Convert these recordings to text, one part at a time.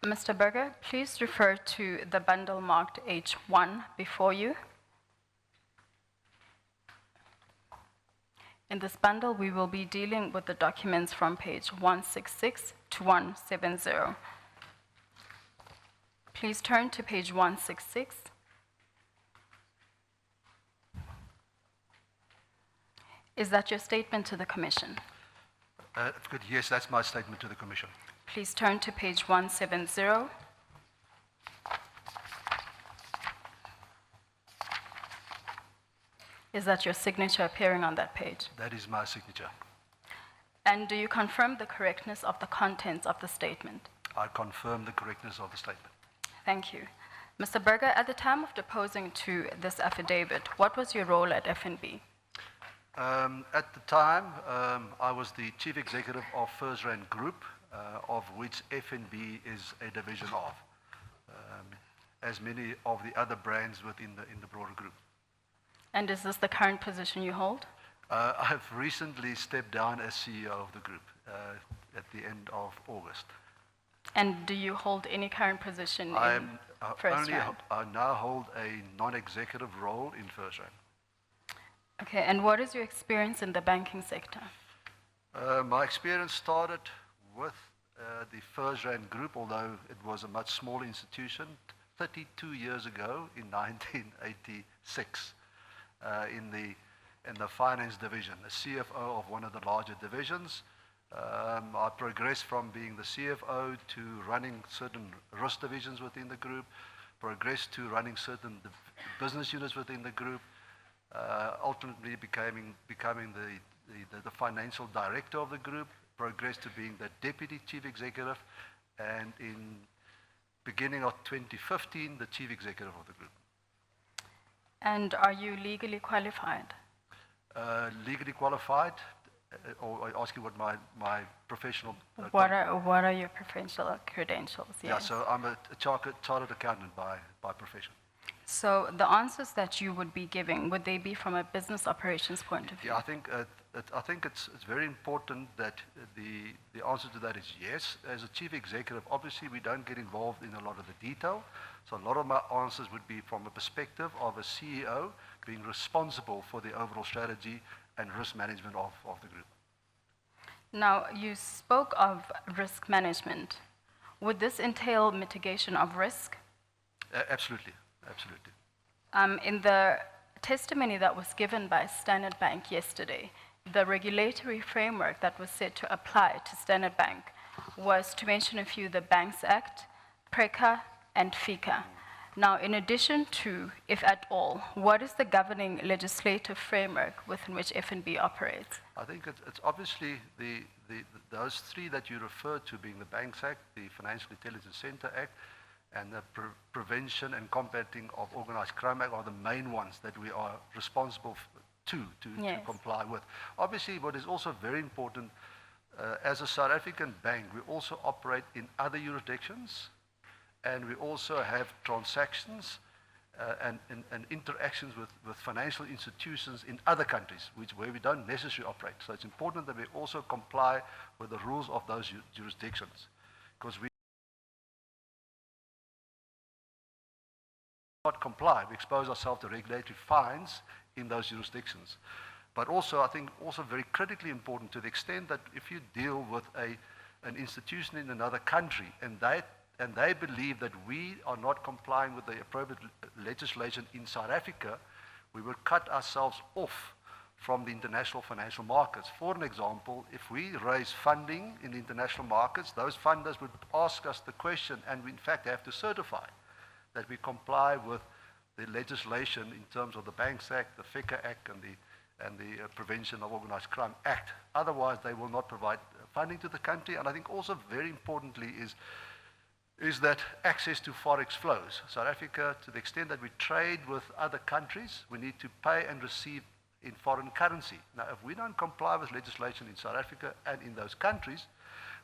Mr. Berger, please refer to the bundle marked H1 before you. In this bundle, we will be dealing with the documents from page 166 to 170. Please turn to page 166. Is that your statement to the Commission? Good. Yes, that's my statement to the Commission. Please turn to page 170. Is that your signature appearing on that page? That is my signature. And do you confirm the correctness of the contents of the statement? I confirm the correctness of the statement. Thank you. Mr. Berger, at the time of deposing to this affidavit, what was your role at FNB? At the time, I was the Chief Executive of Further Group, of which FNB is a division of, as many of the other brands within the broader group. And is this the current position you hold? I have recently stepped down as CEO of the group at the end of August. And do you hold any current position in FirstRand? I now hold a non-executive role in FirstRand. Okay, and what is your experience in the banking sector? My experience started with the FirstRand Group, although it was a much smaller institution, 32 years ago in 1986. In the finance division, the CFO of one of the larger divisions. I progressed from being the CFO to running certain risk divisions within the group, progressed to running certain business units within the group, ultimately becoming the financial director of the group, progressed to being the deputy chief executive, and in beginning of 2015, the chief executive of the group. And are you legally qualified? Legally qualified, or I ask you what my professional... What are your professional credentials? Yes. Yeah, so I'm a chartered accountant by profession. So the answers that you would be giving, would they be from a business operations point of view? Yeah, I think it's very important that the answer to that is yes. As a chief executive, obviously we don't get involved in a lot of the detail. So a lot of my answers would be from a perspective of a CEO being responsible for the overall strategy and risk management of the group. Now, you spoke of risk management. Would this entail mitigation of risk? Absolutely, absolutely. In the testimony that was given by Standard Bank yesterday, the regulatory framework that was set to apply to Standard Bank was, to mention a few, the Banks Act, PRECA, and FICA. Now, in addition to, if at all, what is the governing legislative framework within which FNB operates? I think it's obviously those three that you referred to, being the Banks Act, the Financial Intelligence Center Act, and the Prevention and Combating of Organized Crime Act are the main ones that we are responsible to comply with. Obviously, what is also very important, as a South African bank, we also operate in other jurisdictions, and we also have transactions and interactions with financial institutions in other countries, where we don't necessarily operate. So it's important that we also comply with the rules of those jurisdictions, because we not comply, we expose ourselves to regulatory fines in those jurisdictions. But also, I think, also very critically important, to the extent that if you deal with an institution in another country and they believe that we are not complying with the appropriate legislation in South Africa, we will cut ourselves off from the international financial markets. For an example, if we raise funding in the international markets, those funders would ask us the question, and we in fact have to certify that we comply with the legislation in terms of the Banks Act, the FICA Act, and the Prevention of Organized Crime Act. Otherwise, they will not provide funding to the country. And I think also very importantly is that access to forex flows. South Africa, to the extent that we trade with other countries, we need to pay and receive in foreign currency. Now, if we don't comply with legislation in South Africa and in those countries,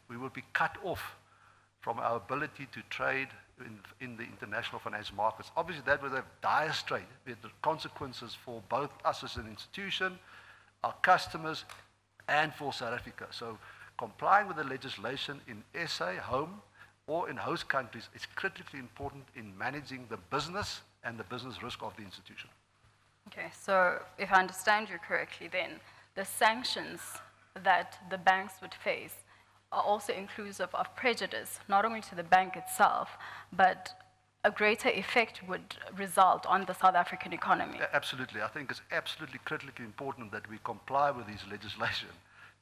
we will be cut off from our ability to trade in the international financial markets. Obviously, that would have dire consequences for both us as an institution, our customers, and for South Africa. So complying with the legislation in SA, home, or in host countries, it's critically important in managing the business and the business risk of the institution. Okay, so if I understand you correctly, then the sanctions that the banks would face are also inclusive of prejudice, not only to the bank itself, but a greater effect would result on the South African economy. Absolutely. I think it's absolutely critically important that we comply with this legislation,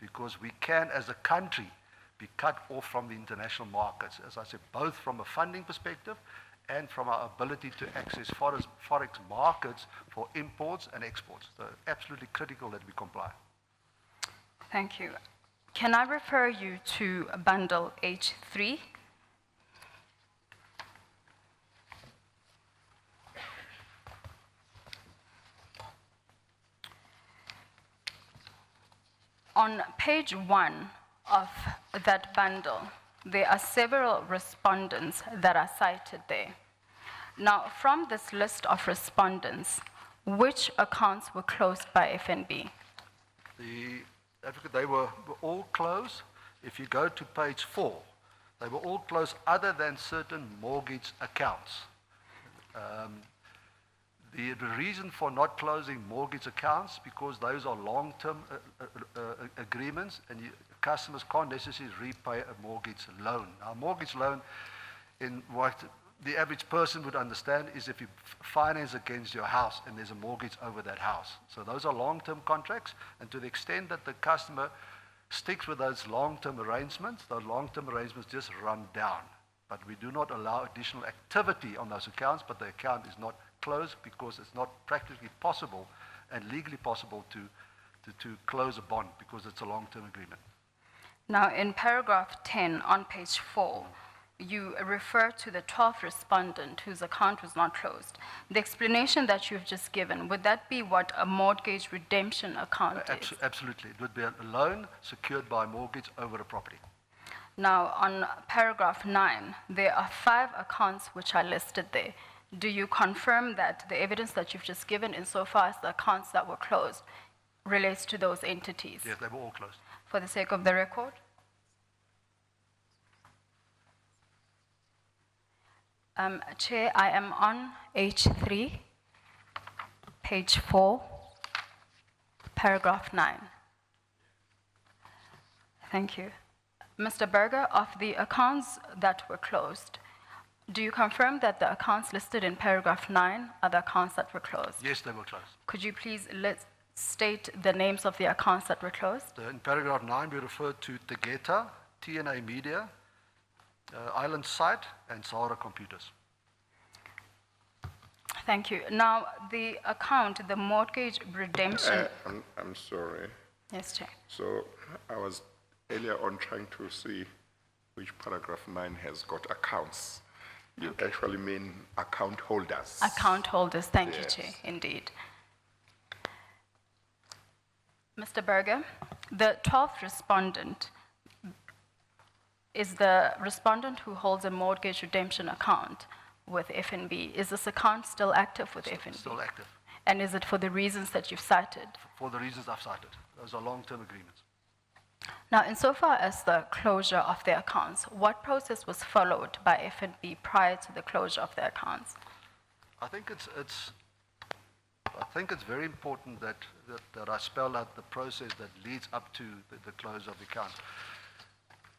because we can, as a country, be cut off from the international markets, as I said, both from a funding perspective and from our ability to access forex markets for imports and exports. So absolutely critical that we comply. Thank you. Can I refer you to bundle H3? On page 1 of that bundle, there are several respondents that are cited there. Now, from this list of respondents, which accounts were closed by FNB? They were all closed. If you go to page 4, they were all closed other than certain mortgage accounts. The reason for not closing mortgage accounts, because those are long-term agreements, and customers can't necessarily repay a mortgage loan. Now, a mortgage loan, in what the average person would understand, is if you finance against your house and there's a mortgage over that house. So those are long-term contracts, and to the extent that the customer sticks with those long-term arrangements just run down. But we do not allow additional activity on those accounts, but the account is not closed because it's not practically possible and legally possible to close a bond because it's a long-term agreement. Now, in paragraph 10 on page 4, you refer to the 12th respondent whose account was not closed. The explanation that you've just given, would that be what a mortgage redemption account is? Absolutely. It would be a loan secured by a mortgage over a property. Now, on paragraph 9, there are 5 accounts which are listed there. Do you confirm that the evidence that you've just given insofar as the accounts that were closed relates to those entities? Yes, they were all closed. For the sake of the record? Chair, I am on H3, page 4, paragraph 9. Thank you. Mr. Berger, of the accounts that were closed, do you confirm that the accounts listed in paragraph 9 are the accounts that were closed? Yes, they were closed. Could you please state the names of the accounts that were closed? In paragraph 9, we refer to Tegeta, TNA Media, Island Site, and Sahara Computers. Thank you. Now, the account, the mortgage redemption... I'm sorry. Yes, Chair. So I was earlier on trying to see which paragraph 9 has got accounts. You actually mean account holders. Account holders, thank you, Yes. Chair, indeed. Mr. Berger, the 12th respondent is the respondent who holds a mortgage redemption account with FNB. Is this account still active with FNB? Still active. And is it for the reasons that you've cited? For the reasons I've cited. Those are long-term agreements. Now, insofar as the closure of their accounts, what process was followed by FNB prior to the closure of their accounts? I think it's very important that I spell out the process that leads up to the close of the accounts.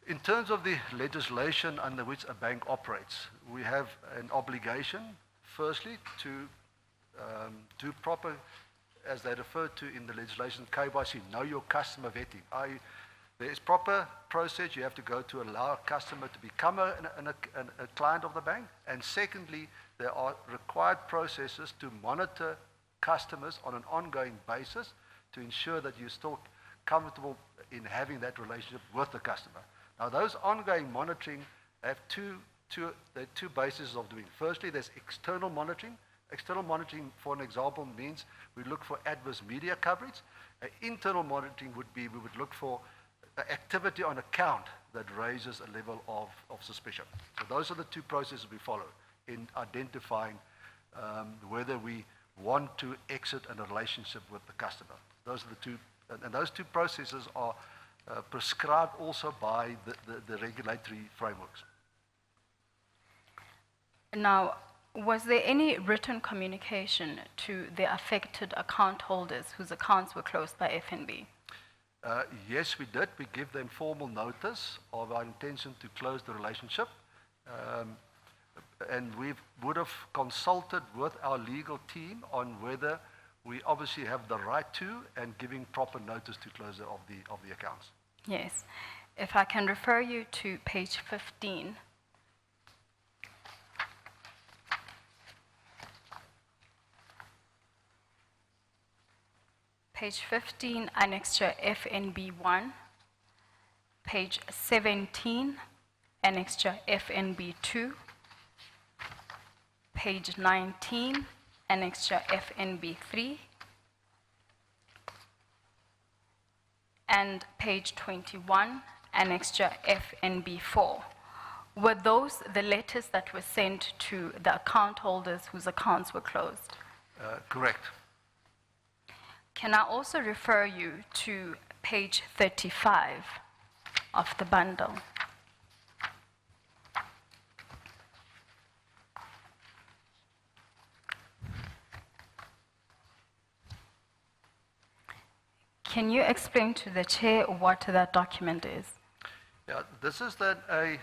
In terms of the legislation under which a bank operates, we have an obligation, firstly, to do proper, as they refer to in the legislation, KYC, know your customer vetting. There is proper process. You have to go to allow a customer to become a client of the bank. And secondly, there are required processes to monitor customers on an ongoing basis to ensure that you're still comfortable in having that relationship with the customer. Now, those ongoing monitoring have two bases of doing. Firstly, there's external monitoring. External monitoring, for an example, means we look for adverse media coverage. Internal monitoring would be we would look for activity on account that raises a level of suspicion. So those are the two processes we follow in identifying whether we want to exit a relationship with the customer. Those are the two, and those two processes are prescribed also by the regulatory frameworks. Now, was there any written communication to the affected account holders whose accounts were closed by FNB? Yes, we did. We give them formal notice of our intention to close the relationship. And we would have consulted with our legal team on whether we obviously have the right to and giving proper notice to closure of the accounts. Yes. If I can refer you to page 15. Page 15, annexure FNB1. Page 17, annexure FNB2. Page 19, annexure FNB3. And page 21, annexure FNB4. Were those the letters that were sent to the account holders whose accounts were closed? Correct. Can I also refer you to page 35 of the bundle? Can you explain to the chair what that document is? Yeah, this is a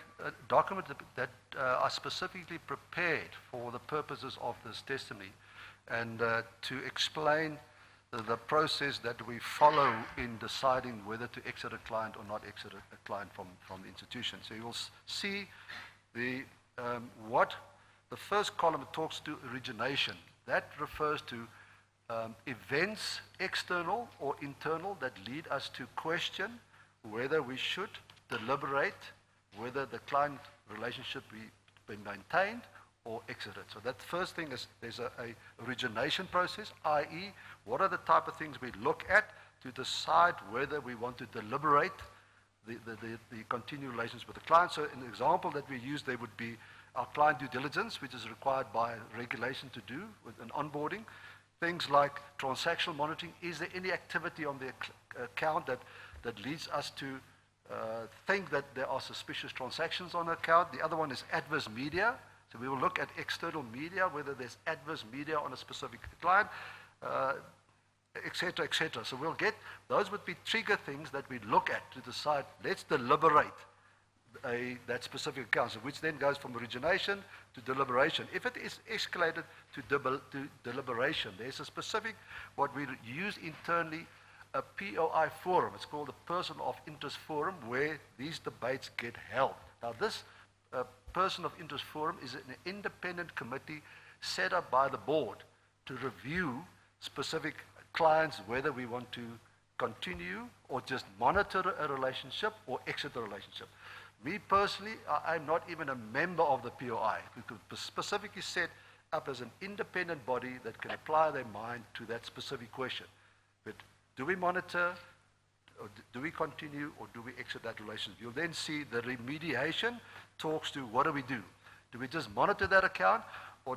document that are specifically prepared for the purposes of this testimony and to explain the process that we follow in deciding whether to exit a client or not exit a client from the institution. So you will see what the first column talks to origination. That refers to events, external or internal, that lead us to question whether we should deliberate whether the client relationship be maintained or exited. So that first thing is there's a origination process, i.e. what are the type of things we look at to decide whether we want to deliberate the continued relations with the client. So an example that we use there would be our client due diligence, which is required by regulation to do with an onboarding. Things like transactional monitoring. Is there any activity on the account that leads us to think that there are suspicious transactions on the account? The other one is adverse media. So we will look at external media, whether there's adverse media on a specific client, et cetera, et cetera. So we'll get, those would be trigger things that we look at to decide, let's deliberate that specific account, so which then goes from origination to deliberation. If it is escalated to deliberation, there's a specific, what we use internally, a POI forum. It's called the Person of Interest Forum, where these debates get held. Now this Person of Interest Forum is an independent committee set up by the board to review specific clients, whether we want to continue or just monitor a relationship or exit the relationship. Me personally, I'm not even a member of the POI. We could specifically set up as an independent body that can apply their mind to that specific question. But do we monitor, or do we continue, or do we exit that relationship? You'll then see the remediation talks to what do we do? Do we just monitor that account, or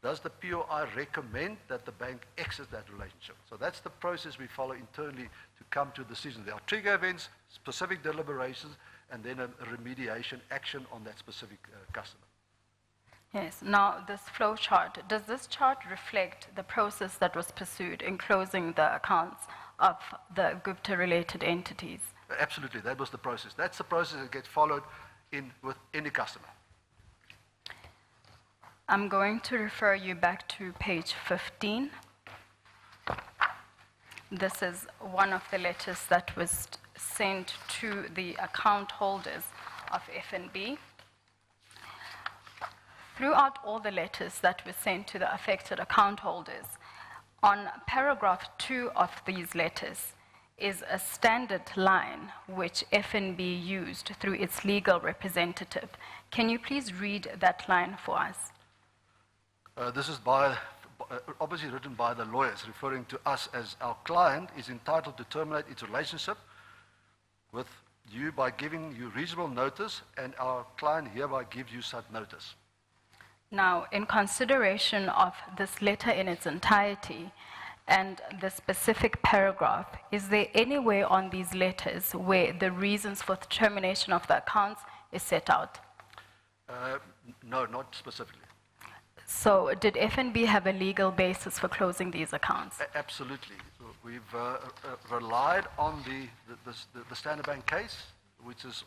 does the POI recommend that the bank exit that relationship? So that's the process we follow internally to come to a decision. There are trigger events, specific deliberations, and then a remediation action on that specific customer. Yes. Now, this flow chart, does this chart reflect the process that was pursued in closing the accounts of the Gupta-related entities? Absolutely. That was the process. That's the process that gets followed with any customer. I'm going to refer you back to page 15. This is one of the letters that was sent to the account holders of FNB. Throughout all the letters that were sent to the affected account holders, on paragraph 2 of these letters is a standard line which FNB used through its legal representative. Can you please read that line for us? This is obviously written by the lawyers, referring to us as our client is entitled to terminate its relationship with you by giving you reasonable notice, and our client hereby gives you such notice. Now, in consideration of this letter in its entirety and the specific paragraph, is there anywhere on these letters where the reasons for the termination of the accounts is set out? No, not specifically. So did FNB have a legal basis for closing these accounts? Absolutely. We've relied on the Standard Bank case, which is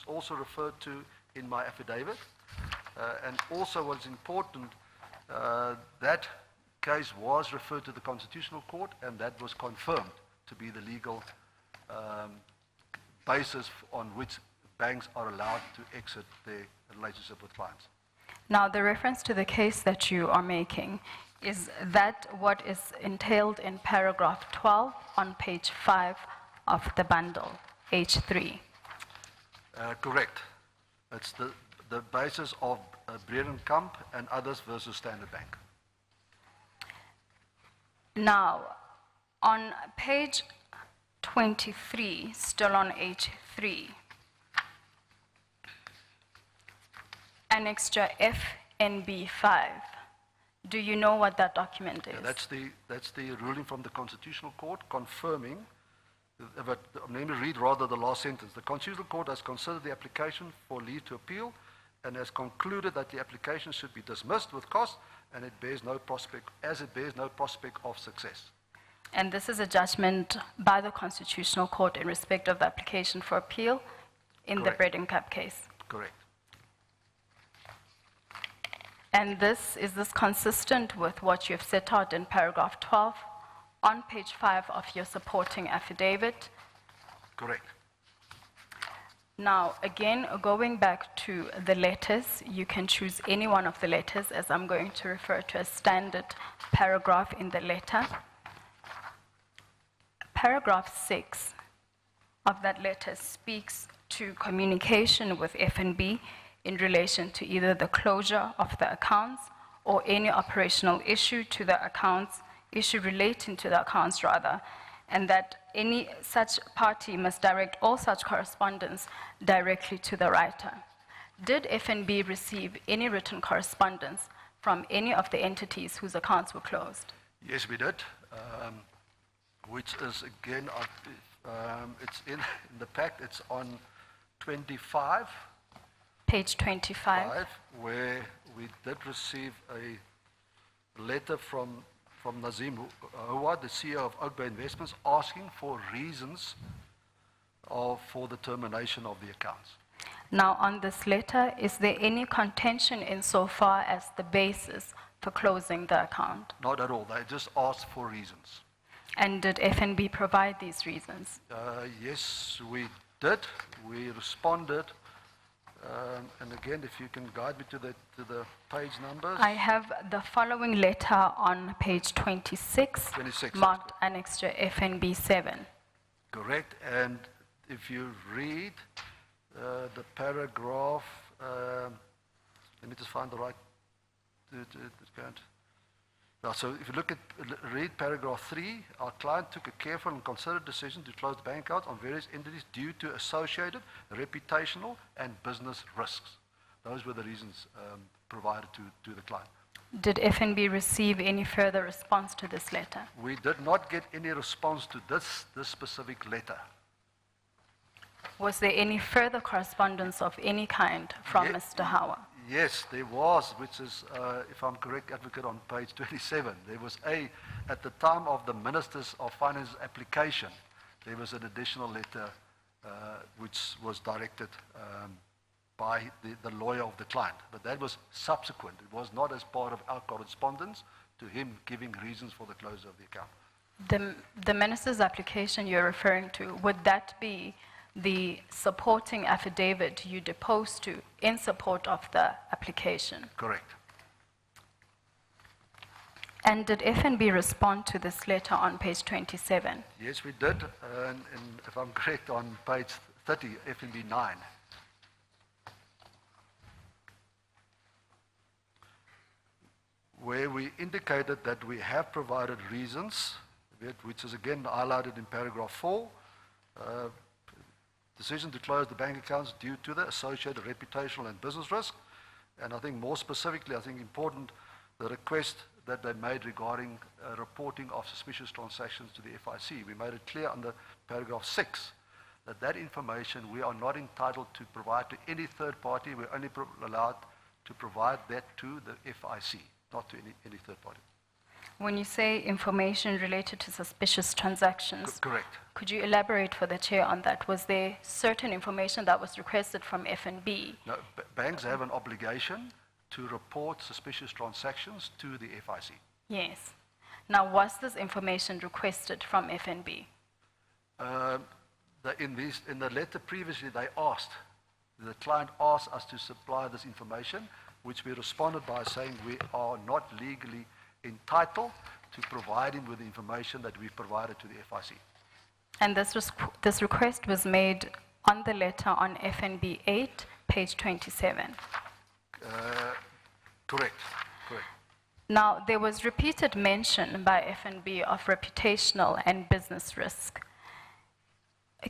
also referred to in my affidavit. And also what's important, that case was referred to the Constitutional Court, and that was confirmed to be the legal basis on which banks are allowed to exit their relationship with clients. Now, the reference to the case that you are making, is that what is entailed in paragraph 12 on page 5 of the bundle, H3? Correct. It's the basis of Breedenkamp and others versus Standard Bank. Now, on page 23, still on H3, Annexure FNB 5. Do you know what that document is? Yeah, that's the ruling from the Constitutional Court confirming, but let me read rather the last sentence. The Constitutional Court has considered the application for leave to appeal and has concluded that the application should be dismissed with cost and it bears no prospect of success. And this is a judgment by the Constitutional Court in respect of the application for appeal in Correct. the Breedenkamp case. Correct. And is this consistent with what you have set out in paragraph 12 on page 5 of your supporting affidavit? Correct. Now, again, going back to the letters, you can choose any one of the letters, as I'm going to refer to a standard paragraph in the letter. Paragraph 6 of that letter speaks to communication with FNB in relation to either the closure of the accounts or any operational issue to the accounts, issue relating to the accounts rather, and that any such party must direct all such correspondence directly to the writer. Did FNB receive any written correspondence from any of the entities whose accounts were closed? Yes, we did, which is again, it's in the pact, it's on 25. Page 25. Where we did receive a letter from Nazim Houad, the CEO of Oak Bay Investments, asking for reasons for the termination of the accounts. Now, on this letter, is there any contention insofar as the basis for closing the account? Not at all. They just asked for reasons. And did FNB provide these reasons? Yes, we did. We responded. And again, if you can guide me to the page numbers. I have the following letter on page 26, 26, marked Annexure FNB 7. Correct. And if you read the paragraph, let me just find the right. So if you read paragraph 3, our client took a careful and considered decision to close the bank accounts on various entities due to associated, reputational, and business risks. Those were the reasons provided to the client. Did FNB receive any further response to this letter? We did not get any response to this specific letter. Was there any further correspondence of any kind from Mr. Hauer? Yes, there was, which is, if I'm correct, Advocate, on page 27. There was at the time of the Ministers of Finance application, there was an additional letter which was directed by the lawyer of the client. But that was subsequent. It was not as part of our correspondence to him giving reasons for the closure of the account. The Minister's application you're referring to, would that be the supporting affidavit you deposed to in support of the application? Correct. And did FNB respond to this letter on page 27? Yes, we did. And if I'm correct, on page 30, FNB 9. Where we indicated that we have provided reasons, which is again highlighted in paragraph 4, decision to close the bank accounts due to the associated reputational and business risk. And I think more specifically, I think important, the request that they made regarding reporting of suspicious transactions to the FIC. We made it clear under paragraph 6 that information we are not entitled to provide to any third party. We're only allowed to provide that to the FIC, not to any third party. When you say information related to suspicious transactions, Correct. could you elaborate for the chair on that? Was there certain information that was requested from FNB? No, banks have an obligation to report suspicious transactions to the FIC. Yes. Now, was this information requested from FNB? In the letter previously, the client asked us to supply this information, which we responded by saying we are not legally entitled to provide him with the information that we provided to the FIC. And this request was made on the letter on FNB 8, page 27. Correct. Now, there was repeated mention by FNB of reputational and business risk.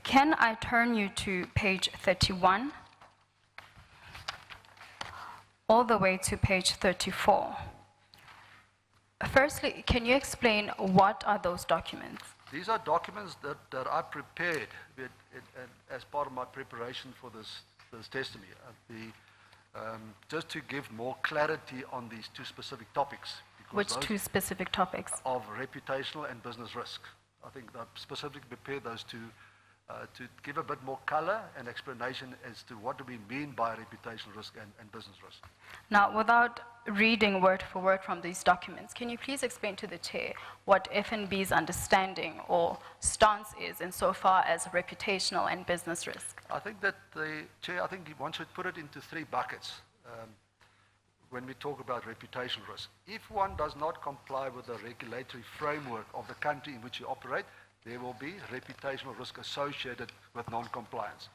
Can I turn you to page 31, all the way to page 34? Firstly, can you explain what are those documents? These are documents that I prepared as part of my preparation for this testimony. Just to give more clarity on these two specific topics. Which two specific topics? Of reputational and business risk. I think I specifically prepared those two to give a bit more color and explanation as to what do we mean by reputational risk and business risk. Now, without reading word for word from these documents, can you please explain to the chair what FNB's understanding or stance is insofar as reputational and business risk? I think that the chair, one should put it into three buckets when we talk about reputational risk. If one does not comply with the regulatory framework of the country in which you operate, there will be reputational risk associated with non-compliance.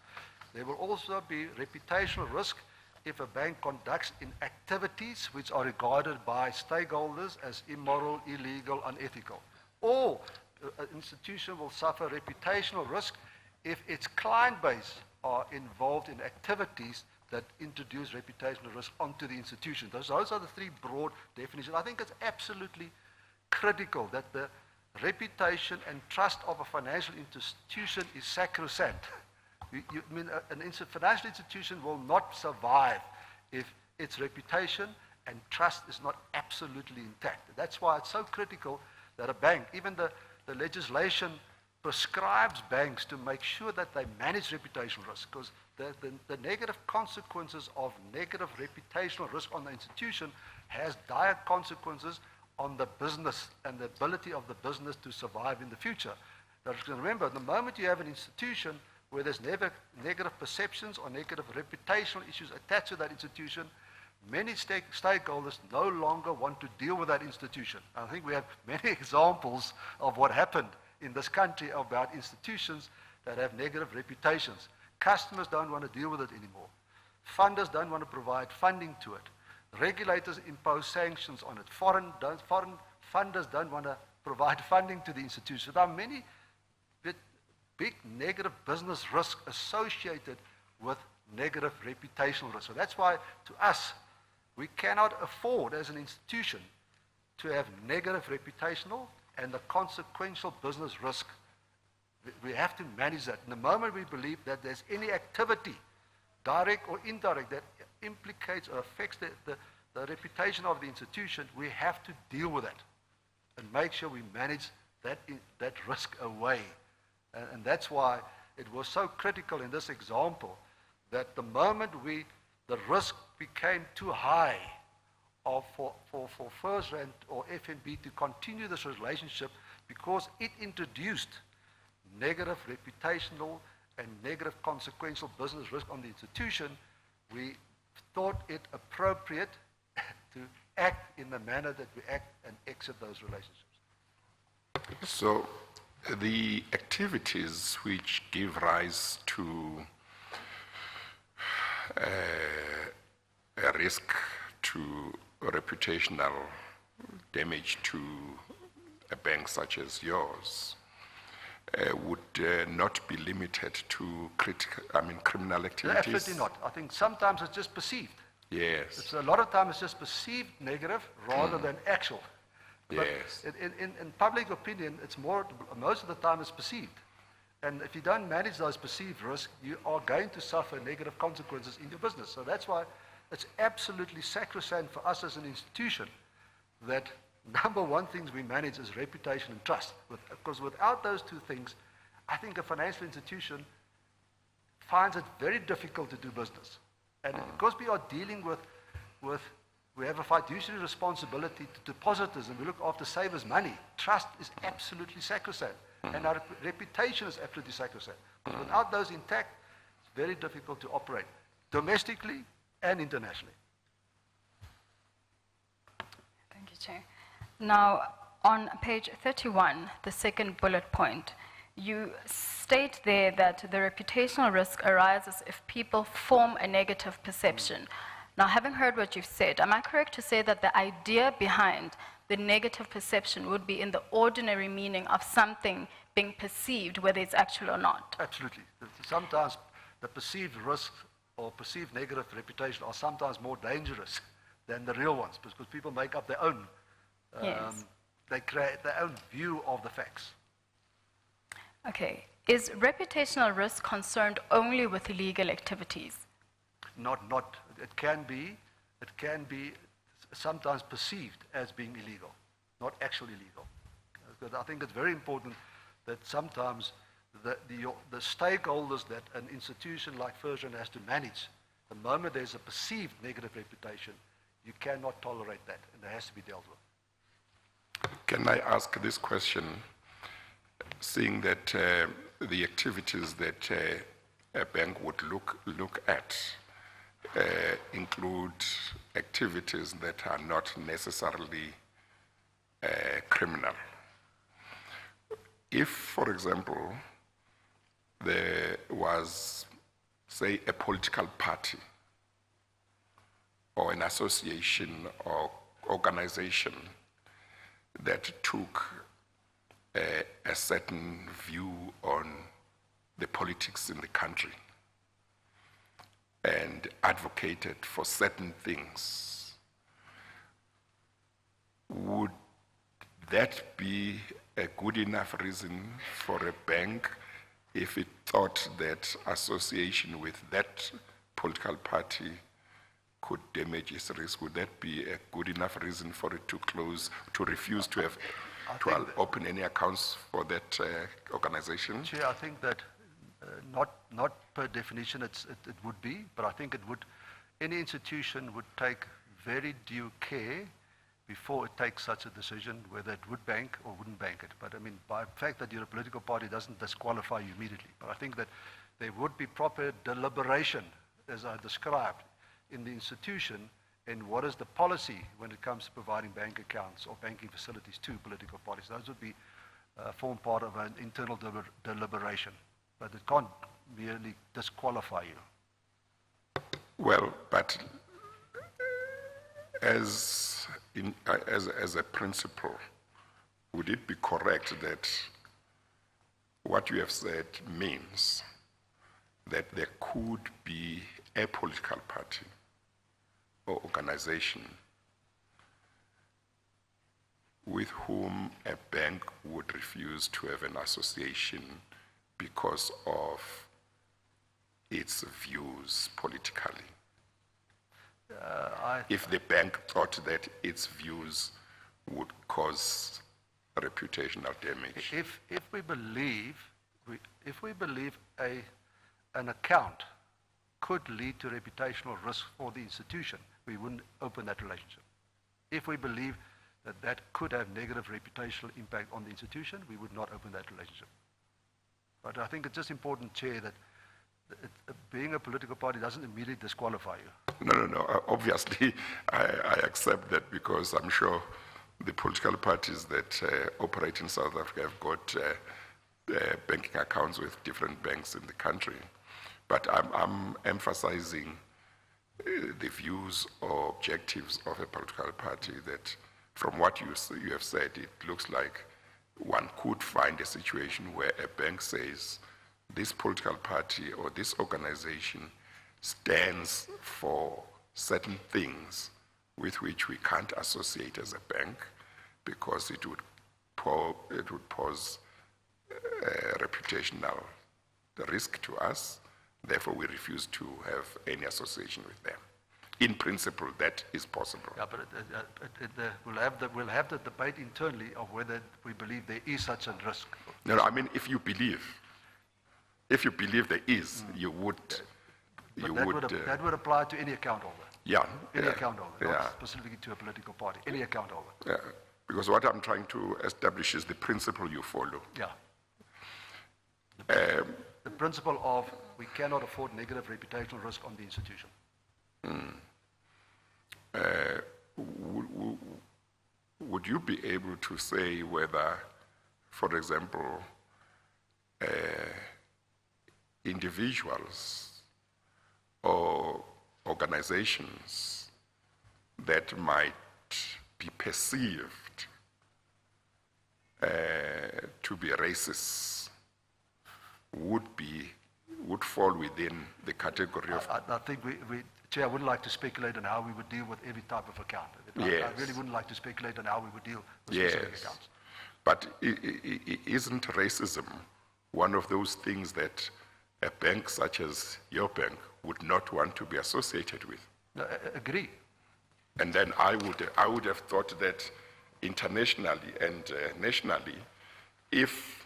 There will also be reputational risk if a bank conducts activities which are regarded by stakeholders as immoral, illegal, unethical. Or an institution will suffer reputational risk if its client base are involved in activities that introduce reputational risk onto the institution. Those are the three broad definitions. I think it's absolutely critical that the reputation and trust of a financial institution is sacrosanct. A financial institution will not survive if its reputation and trust is not absolutely intact. That's why it's so critical that a bank, even the legislation prescribes banks to make sure that they manage reputational risk, because the negative consequences of negative reputational risk on the institution has dire consequences on the business and the ability of the business to survive in the future. Now, remember, the moment you have an institution where there's negative perceptions or negative reputational issues attached to that institution, many stakeholders no longer want to deal with that institution. I think we have many examples of what happened in this country about institutions that have negative reputations. Customers don't want to deal with it anymore. Funders don't want to provide funding to it. Regulators impose sanctions on it. Foreign funders don't want to provide funding to the institution. There are many big negative business risks associated with negative reputational risk. So that's why, to us, we cannot afford as an institution to have negative reputational and the consequential business risk. We have to manage that. And the moment we believe that there's any activity, direct or indirect, that implicates or affects the reputation of the institution, we have to deal with it and make sure we manage that risk away. And that's why it was so critical in this example that the moment the risk became too high for FirstRand or FNB to continue this relationship, because it introduced negative reputational and negative consequential business risk on the institution, we thought it appropriate to act in the manner that we act and exit those relationships. So the activities which give rise to a risk to reputational damage to a bank such as yours would not be limited to criminal activities? No, absolutely not. I think sometimes it's just perceived. Yes. A lot of times it's just perceived negative rather than actual. But yes. in public opinion, it's most of the time it's perceived. And if you don't manage those perceived risks, you are going to suffer negative consequences in your business. So that's why it's absolutely sacrosanct for us as an institution that number one things we manage is reputation and trust. Because without those two things, I think a financial institution finds it very difficult to do business. And because we are dealing with we have a fiduciary responsibility to depositors and we look after savers' money, trust is absolutely sacrosanct. And our reputation is absolutely sacrosanct. Because without those intact, it's very difficult to operate domestically and internationally. Thank you, Chair. Now, on page 31, the second bullet point, you state there that the reputational risk arises if people form a negative perception. Now, having heard what you've said, am I correct to say that the idea behind the negative perception would be in the ordinary meaning of something being perceived, whether it's actual or not? Absolutely. Sometimes the perceived risk or perceived negative reputation are sometimes more dangerous than the real ones because people make up their own, Yes. they create their own view of the facts. Okay. Is reputational risk concerned only with illegal activities? Not, it can be sometimes perceived as being illegal, not actually illegal. Because I think it's very important that sometimes the stakeholders that an institution like Further has to manage, the moment there's a perceived negative reputation, you cannot tolerate that, and it has to be dealt with. Can I ask this question, seeing that the activities that a bank would look at include activities that are not necessarily criminal. If, for example, there was, say, a political party or an association or organization that took a certain view on the politics in the country and advocated for certain things, would that be a good enough reason for a bank if it thought that association with that political party could damage its risk? Would that be a good enough reason for it to close, to refuse to have to open any accounts for that organization? Chair, I think that not per definition it would be, but I think it would, any institution would take very due care before it takes such a decision, whether it would bank or wouldn't bank it. But I mean, by the fact that you're a political party doesn't disqualify you immediately. But I think that there would be proper deliberation, as I described, in the institution, and what is the policy when it comes to providing bank accounts or banking facilities to political parties. Those would be form part of an internal deliberation. But it can't merely disqualify you. Well, but as a principle, would it be correct that what you have said means that there could be a political party or organization with whom a bank would refuse to have an association because of its views politically? If the bank thought that its views would cause reputational damage. If we believe an account could lead to reputational risk for the institution, we wouldn't open that relationship. If we believe that could have negative reputational impact on the institution, we would not open that relationship. But I think it's just important, Chair, that being a political party doesn't immediately disqualify you. No. Obviously, I accept that because I'm sure the political parties that operate in South Africa have got banking accounts with different banks in the country. But I'm emphasizing the views or objectives of a political party that, from what you have said, it looks like one could find a situation where a bank says this political party or this organization stands for certain things with which we can't associate as a bank because it would pose reputational risk to us. Therefore, we refuse to have any association with them. In principle, that is possible. Yeah, but we'll have the debate internally of whether we believe there is such a risk. No, I mean, if you believe there is, you would. That would apply to any account holder. Yeah. Any account holder, yeah. not specifically to a political party. Any account holder. Yeah. Because what I'm trying to establish is the principle you follow. Yeah. The principle of we cannot afford negative reputational risk on the institution. Would you be able to say whether, for example, individuals or organizations that might be perceived to be racist would fall within the category of... I think Chair, I wouldn't like to speculate on how we would deal with every type of account. Yes. I really wouldn't like to speculate on how we would deal with specific accounts. But isn't racism one of those things that a bank such as your bank would not want to be associated with? No, agree. And then I would have thought that internationally and nationally, if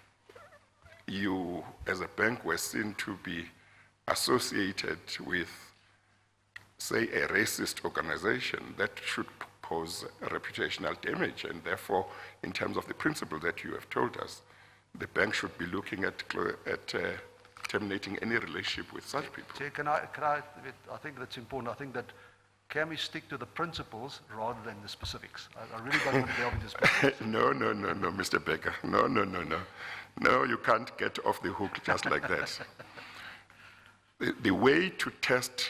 you as a bank were seen to be associated with, say, a racist organization, that should pose a reputational damage. And therefore, in terms of the principle that you have told us, the bank should be looking at terminating any relationship with such people. Chair, I think that's important. I think that can we stick to the principles rather than the specifics? I really don't want to delve into specifics. No, Mr. Becker. No. No, you can't get off the hook just like that. The way to test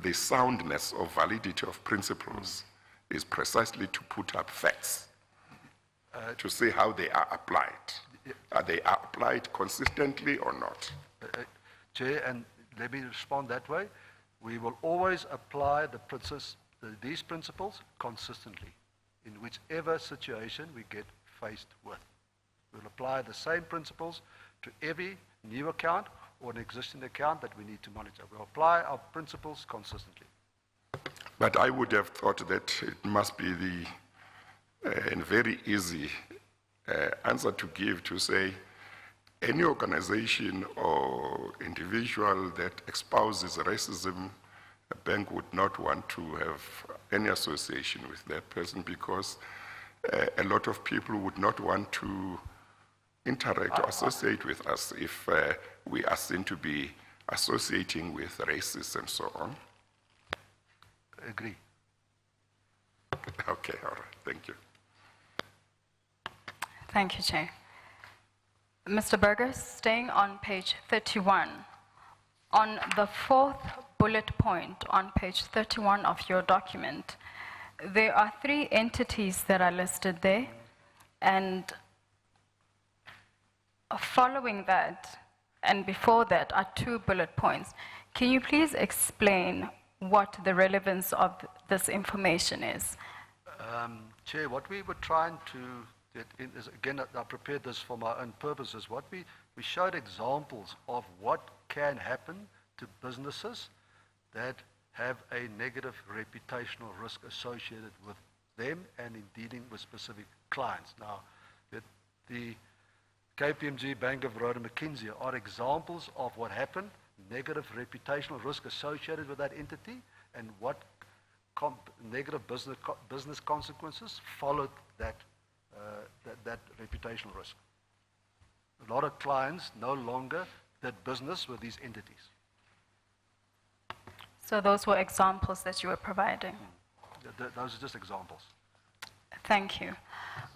the soundness or validity of principles is precisely to put up facts, to see how they are applied. Are they applied consistently or not? Chair, and let me respond that way. We will always apply these principles consistently in whichever situation we get faced with. We'll apply the same principles to every new account or an existing account that we need to monitor. We'll apply our principles consistently. But I would have thought that it must be a very easy answer to give to say any organization or individual that espouses racism, a bank would not want to have any association with that person because a lot of people would not want to interact or associate with us if we are seen to be associating with racists and so on. Agree. Okay, all right, thank you. Thank you, Chair. Mr. Burgers, staying on page 31, on the fourth bullet point on page 31 of your document, there are 3 entities that are listed there, and following that and before that are 2 bullet points. Can you please explain what the relevance of this information is? Chair, what we were trying to get in is, again, I prepared this for my own purposes, we showed examples of what can happen to businesses that have a negative reputational risk associated with them and in dealing with specific clients. Now, the KPMG, Bank of Rhoda, McKinsey are examples of what happened, negative reputational risk associated with that entity, and what negative business consequences followed that reputational risk. A lot of clients no longer did business with these entities. So those were examples that you were providing. Those are just examples. Thank you.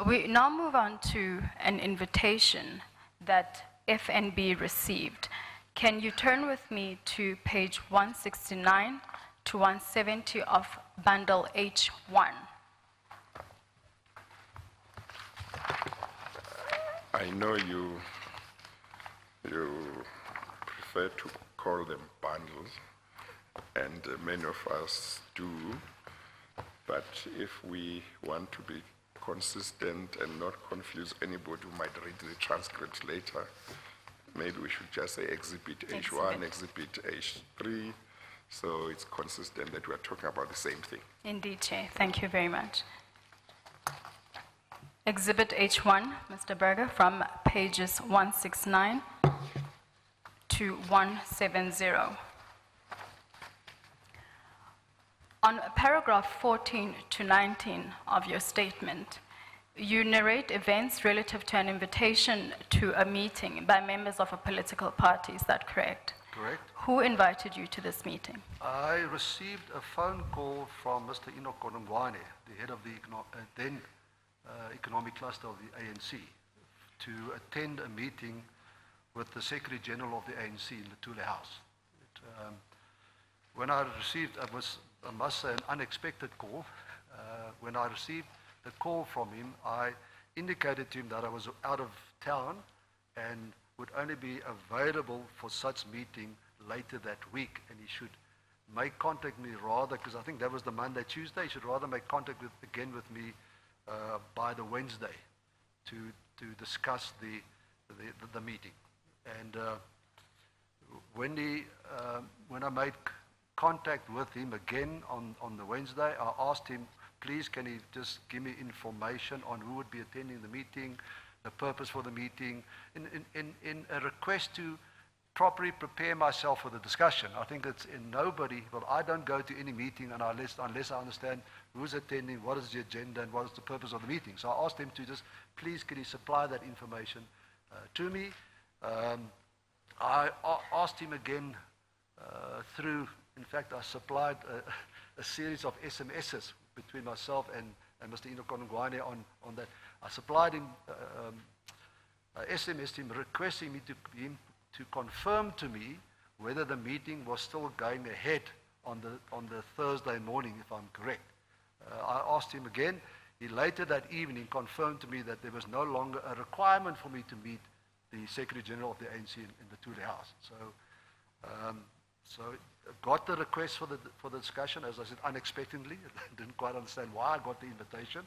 We now move on to an invitation that FNB received. Can you turn with me to page 169 to 170 of bundle H1? I know you prefer to call them bundles, and many of us do, but if we want to be consistent and not confuse anybody who might read the transcript later, maybe we should just say Exhibit H1, Exhibit H3, so it's consistent that we are talking about the same thing. Indeed, Chair. Thank you very much. Exhibit H1, Mr. Berger, from pages 169 to 170. On paragraph 14 to 19 of your statement, you narrate events relative to an invitation to a meeting by members of a political party. Is that correct? Correct. Who invited you to this meeting? I received a phone call from Mr. Enoch Konongwane, the head of the then economic cluster of the ANC, to attend a meeting with the Secretary General of the ANC in the Thule House. When I received, it was, I must say, an unexpected call. When I received the call from him, I indicated to him that I was out of town and would only be available for such meeting later that week, and he should make contact with me rather, because I think that was the Monday, Tuesday, he should rather make contact again with me by the Wednesday to discuss the meeting. And when I made contact with him again on the Wednesday, I asked him, please, can he just give me information on who would be attending the meeting, the purpose for the meeting, in a request to properly prepare myself for the discussion. I think it's in nobody, well, I don't go to any meeting unless I understand who's attending, what is the agenda, and what is the purpose of the meeting. So I asked him to just, please, can he supply that information to me? I asked him again through, in fact, I supplied a series of SMSs between myself and Mr. Enoch Konongwane on that. I supplied him, SMS'd him requesting me him to confirm to me whether the meeting was still going ahead on the Thursday morning, if I'm correct. I asked him again. He later that evening confirmed to me that there was no longer a requirement for me to meet the Secretary General of the ANC in the Thule House. So got the request for the discussion, as I said, unexpectedly. I didn't quite understand why I got the invitation.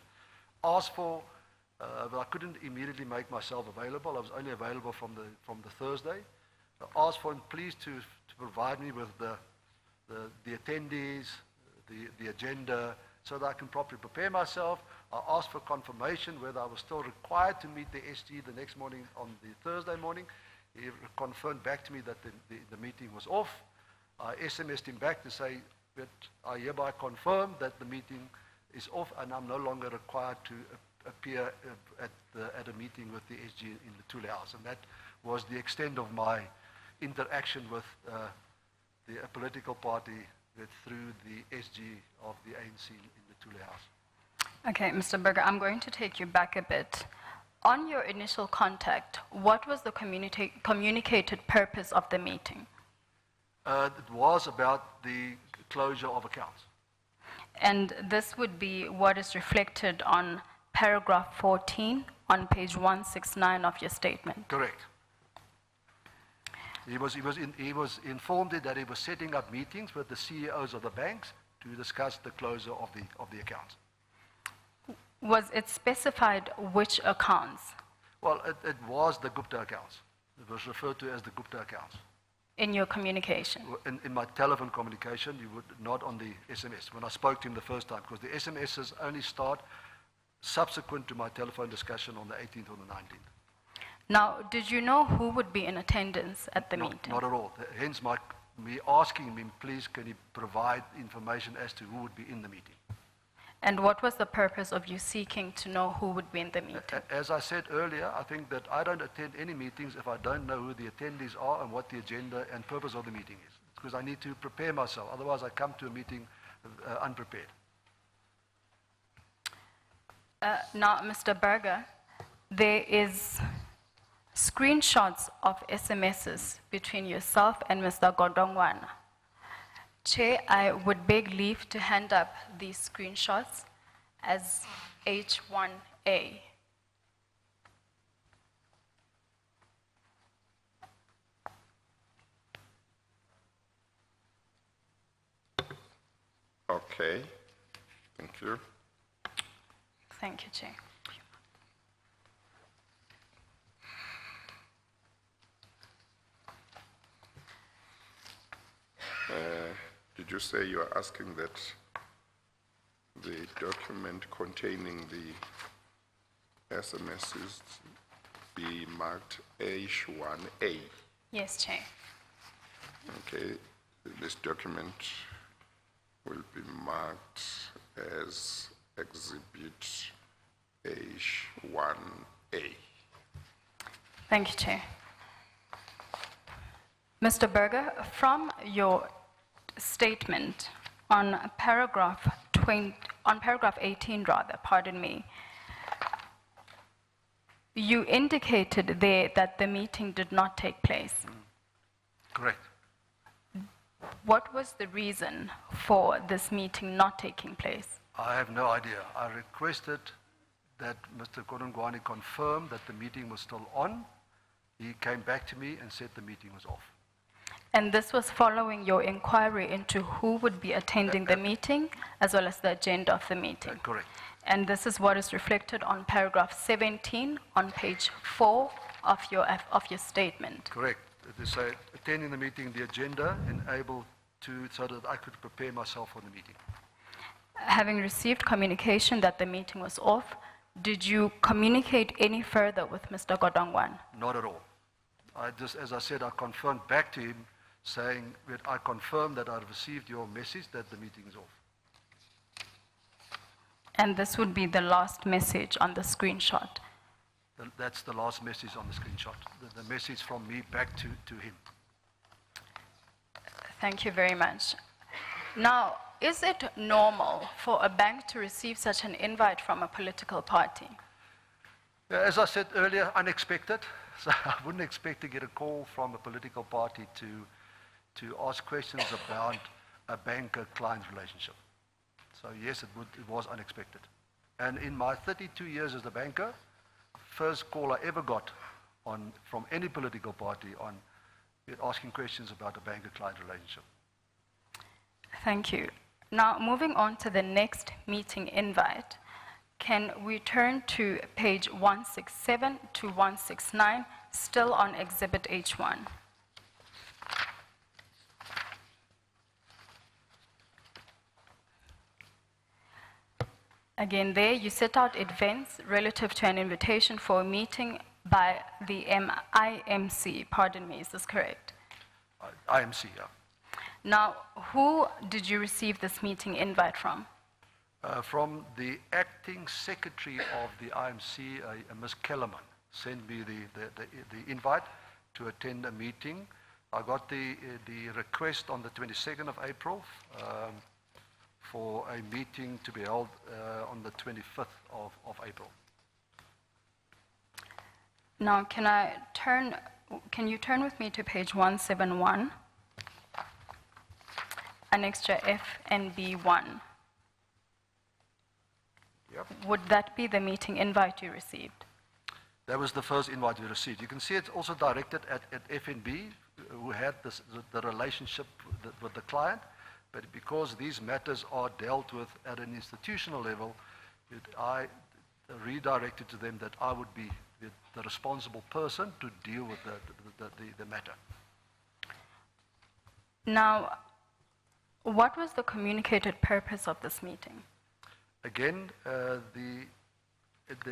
Asked for, but I couldn't immediately make myself available. I was only available from the Thursday. I asked for him, please, to provide me with the attendees, the agenda, so that I can properly prepare myself. I asked for confirmation whether I was still required to meet the SG the next morning on the Thursday morning. He confirmed back to me that the meeting was off. I SMS'd him back to say that I hereby confirm that the meeting is off and I'm no longer required to appear at a meeting with the SG in the Thule House. And that was the extent of my interaction with a political party through the SG of the ANC in the Thule House. Okay, Mr. Berger, I'm going to take you back a bit. On your initial contact, what was the communicated purpose of the meeting? It was about the closure of accounts. And this would be what is reflected on paragraph 14 on page 169 of your statement. Correct. He was informed that he was setting up meetings with the CEOs of the banks to discuss the closure of the accounts. Was it specified which accounts? Well, it was the Gupta accounts. It was referred to as the Gupta accounts. In your communication? In my telephone communication, you would not on the SMS. When I spoke to him the first time, because the SMSs only start subsequent to my telephone discussion on the 18th or the 19th. Now, did you know who would be in attendance at the meeting? Not at all. Hence me asking him, please, can he provide information as to who would be in the meeting? And what was the purpose of you seeking to know who would be in the meeting? As I said earlier, I think that I don't attend any meetings if I don't know who the attendees are and what the agenda and purpose of the meeting is. Because I need to prepare myself. Otherwise, I come to a meeting unprepared. Now, Mr. Berger, there is screenshots of SMSs between yourself and Mr. Godongwana. Chair, I would beg leave to hand up these screenshots as H1A. Okay, thank you. Thank you, Chair. Did you say you are asking that the document containing the SMSs be marked H1A? Yes, Chair. Okay, this document will be marked as Exhibit H1A. Thank you, Chair. Mr. Berger, from your statement on paragraph 18, pardon me, you indicated there that the meeting did not take place. Correct. What was the reason for this meeting not taking place? I have no idea. I requested that Mr. Kodongwane confirm that the meeting was still on. He came back to me and said the meeting was off. And this was following your inquiry into who would be attending the meeting, as well as the agenda of the meeting. Correct. And this is what is reflected on paragraph 17 on page 4 of your statement. Correct. It is attending the meeting, the agenda, and able to, so that I could prepare myself for the meeting. Having received communication that the meeting was off, did you communicate any further with Mr. Godongwan? Not at all. I just, as I said, I confirmed back to him, saying that I confirm that I received your message that the meeting is off. And this would be the last message on the screenshot. That's the last message on the screenshot, the message from me back to him. Thank you very much. Now, is it normal for a bank to receive such an invite from a political party? As I said earlier, unexpected. So I wouldn't expect to get a call from a political party to ask questions about a banker-client relationship. So yes, it was unexpected. And in my 32 years as a banker, first call I ever got from any political party on asking questions about a banker-client relationship. Thank you. Now, moving on to the next meeting invite, can we turn to page 167 to 169, still on Exhibit H1? Again, there you set out events relative to an invitation for a meeting by the IMC. Pardon me, is this correct? IMC, yeah. Now, who did you receive this meeting invite from? From the acting secretary of the IMC, Ms. Kellerman, sent me the invite to attend a meeting. I got the request on the 22nd of April for a meeting to be held on the 25th of April. Now, can you turn with me to page 171, annexure FNB 1? Yep. Would that be the meeting invite you received? That was the first invite we received. You can see it's also directed at FNB, who had the relationship with the client, but because these matters are dealt with at an institutional level, I redirected to them that I would be the responsible person to deal with the matter. Now, what was the communicated purpose of this meeting? Again, the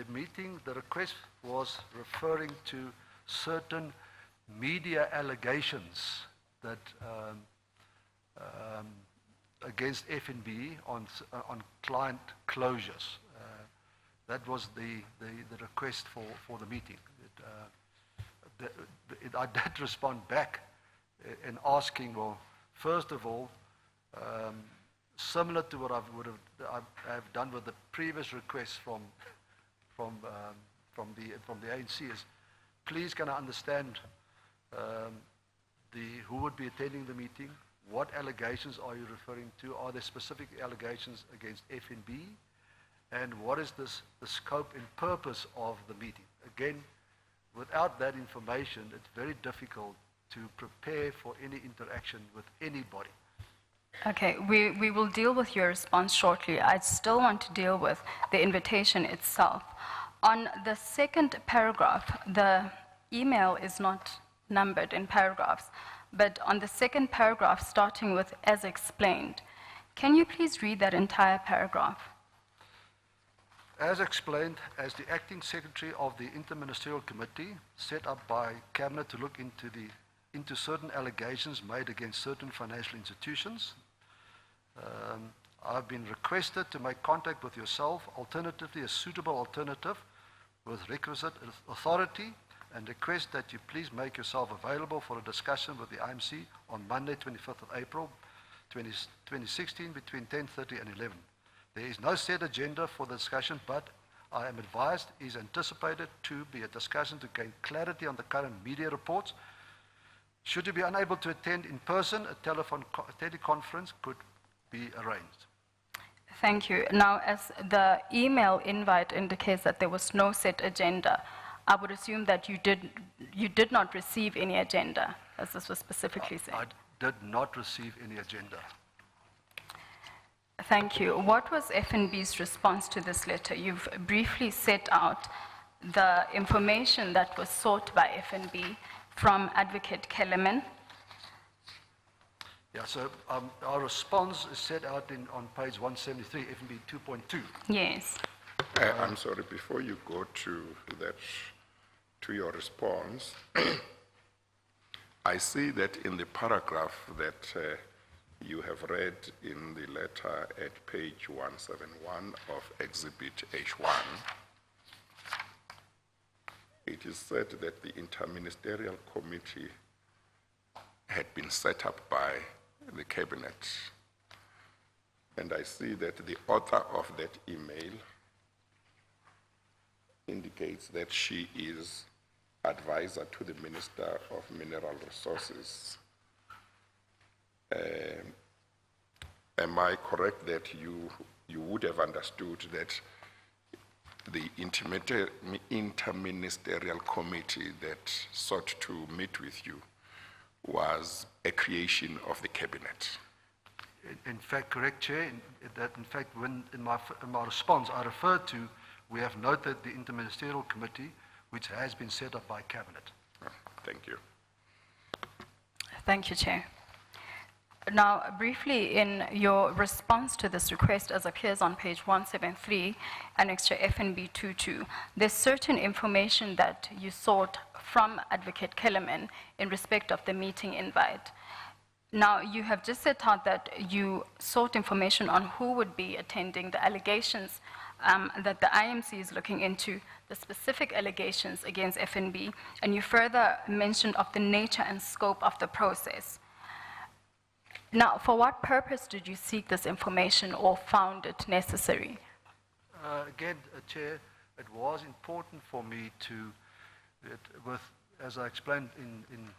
meeting, the request was referring to certain media allegations that against FNB on client closures. That was the request for the meeting. I did respond back in asking, well, first of all, similar to what I've done with the previous request from the ANC, is please can I understand who would be attending the meeting? What allegations are you referring to? Are there specific allegations against FNB? And what is the scope and purpose of the meeting? Again, without that information, it's very difficult to prepare for any interaction with anybody. Okay, we will deal with your response shortly. I still want to deal with the invitation itself. On the second paragraph, the email is not numbered in paragraphs, but on the second paragraph, starting with "as explained," can you please read that entire paragraph? As explained, as the acting secretary of the Interministerial Committee set up by Cabinet to look into certain allegations made against certain financial institutions, I've been requested to make contact with yourself, alternatively a suitable alternative with requisite authority, and request that you please make yourself available for a discussion with the IMC on Monday, 25th of April, 2016, between 10:30 and 11. There is no set agenda for the discussion, but I am advised is anticipated to be a discussion to gain clarity on the current media reports. Should you be unable to attend in person, a teleconference could be arranged. Thank you. Now, as the email invite indicates that there was no set agenda, I would assume that you did not receive any agenda, as this was specifically said. I did not receive any agenda. Thank you. What was FNB's response to this letter? You've briefly set out the information that was sought by FNB from Advocate Kellerman. Yeah, so our response is set out on page 173, FNB 2.2. Yes. I'm sorry, before you go to that, to your response, I see that in the paragraph that you have read in the letter at page 171 of Exhibit H1, it is said that the Interministerial Committee had been set up by the Cabinet. And I see that the author of that email indicates that she is advisor to the Minister of Mineral Resources. Am I correct that you would have understood that the interministerial committee that sought to meet with you was a creation of the Cabinet? In fact, correct, Chair, that in fact when in my response I referred to, we have noted the Interministerial Committee which has been set up by Cabinet. Thank you. Thank you, Chair. Now, briefly, in your response to this request, as appears on page 173, Annex to FNB 22, there's certain information that you sought from Advocate Kellerman in respect of the meeting invite. Now, you have just set out that you sought information on who would be attending, the allegations that the IMC is looking into, the specific allegations against FNB, and you further mentioned of the nature and scope of the process. Now, for what purpose did you seek this information or found it necessary? Again, Chair, it was important for me to, as I explained in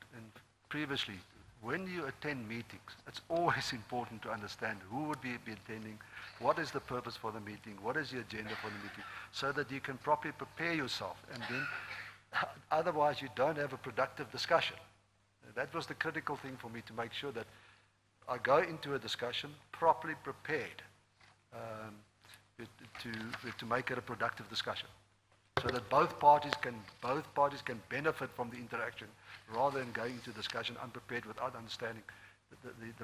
previously, when you attend meetings, it's always important to understand who would be attending, what is the purpose for the meeting, what is the agenda for the meeting, so that you can properly prepare yourself, and then otherwise you don't have a productive discussion. That was the critical thing for me, to make sure that I go into a discussion properly prepared to make it a productive discussion, so that both parties can benefit from the interaction, rather than going into discussion unprepared without understanding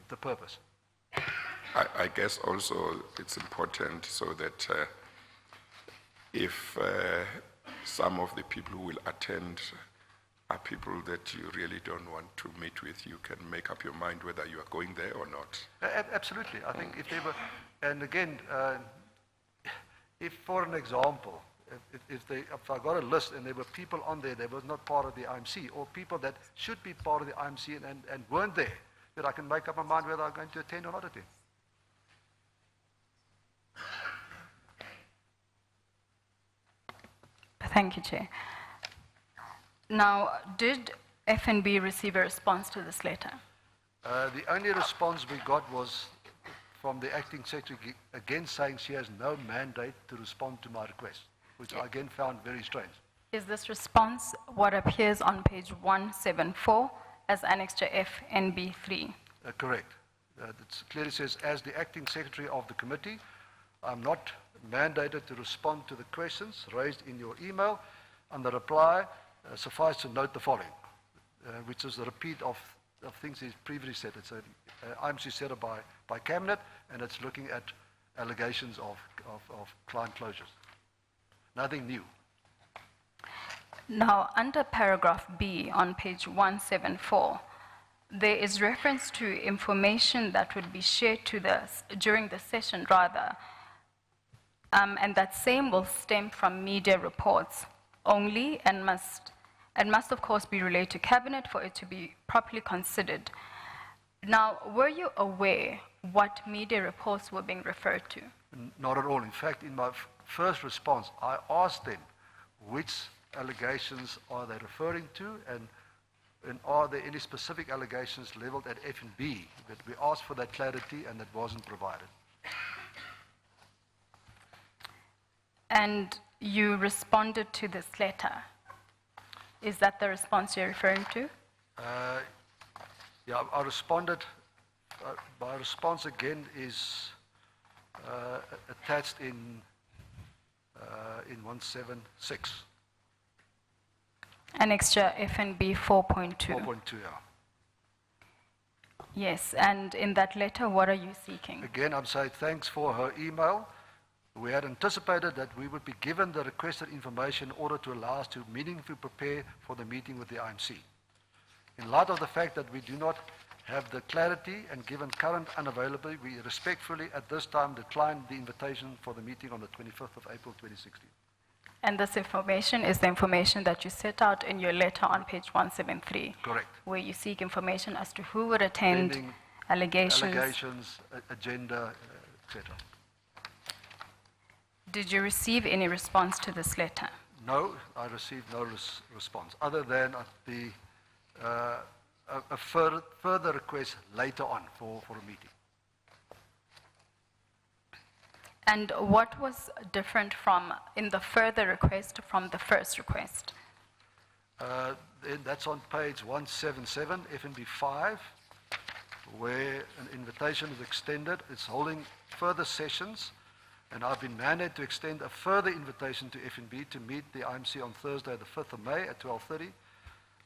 the purpose. I guess also it's important so that if some of the people who will attend are people that you really don't want to meet with, you can make up your mind whether you are going there or not. Absolutely. I think if they were, and again, if for an example, if I got a list and there were people on there that was not part of the IMC, or people that should be part of the IMC and weren't there, that I can make up my mind whether I'm going to attend or not attend. Thank you, Chair. Now, did FNB receive a response to this letter? The only response we got was from the acting secretary, again saying she has no mandate to respond to my request, which I again found very strange. Is this response what appears on page 174 as Annex to FNB 3? Correct. It clearly says, as the acting secretary of the committee, I'm not mandated to respond to the questions raised in your email, and the reply suffice to note the following, which is a repeat of of things he's previously said. It's an IMC set up by Cabinet, and it's looking at allegations of client closures. Nothing new. Now, under paragraph B on page 174, there is reference to information that would be shared during the session, and that same will stem from media reports only and must of course be relayed to Cabinet for it to be properly considered. Now, were you aware what media reports were being referred to? Not at all. In fact, in my first response, I asked them which allegations are they referring to, and are there any specific allegations leveled at FNB? But we asked for that clarity, and that wasn't provided. And you responded to this letter. Is that the response you're referring to? Yeah, I responded. My response again is attached in 176. Annexure FNB 4.2. 4.2, yeah. Yes, and in that letter, what are you seeking? Again, I'm saying thanks for her email. We had anticipated that we would be given the requested information in order to allow us to meaningfully prepare for the meeting with the IMC. In light of the fact that we do not have the clarity and given current unavailability, we respectfully at this time decline the invitation for the meeting on the 25th of April 2016. And this information is the information that you set out in your letter on page 173. Correct. Where you seek information as to who would attend, Pending allegations. Agenda, etc. Did you receive any response to this letter? No, I received no response, other than a further request later on for a meeting. And what was different in the further request from the first request? That's on page 177, FNB 5, where an invitation is extended. It's holding further sessions, and I've been mandated to extend a further invitation to FNB to meet the IMC on Thursday, the 5th of May at 12:30.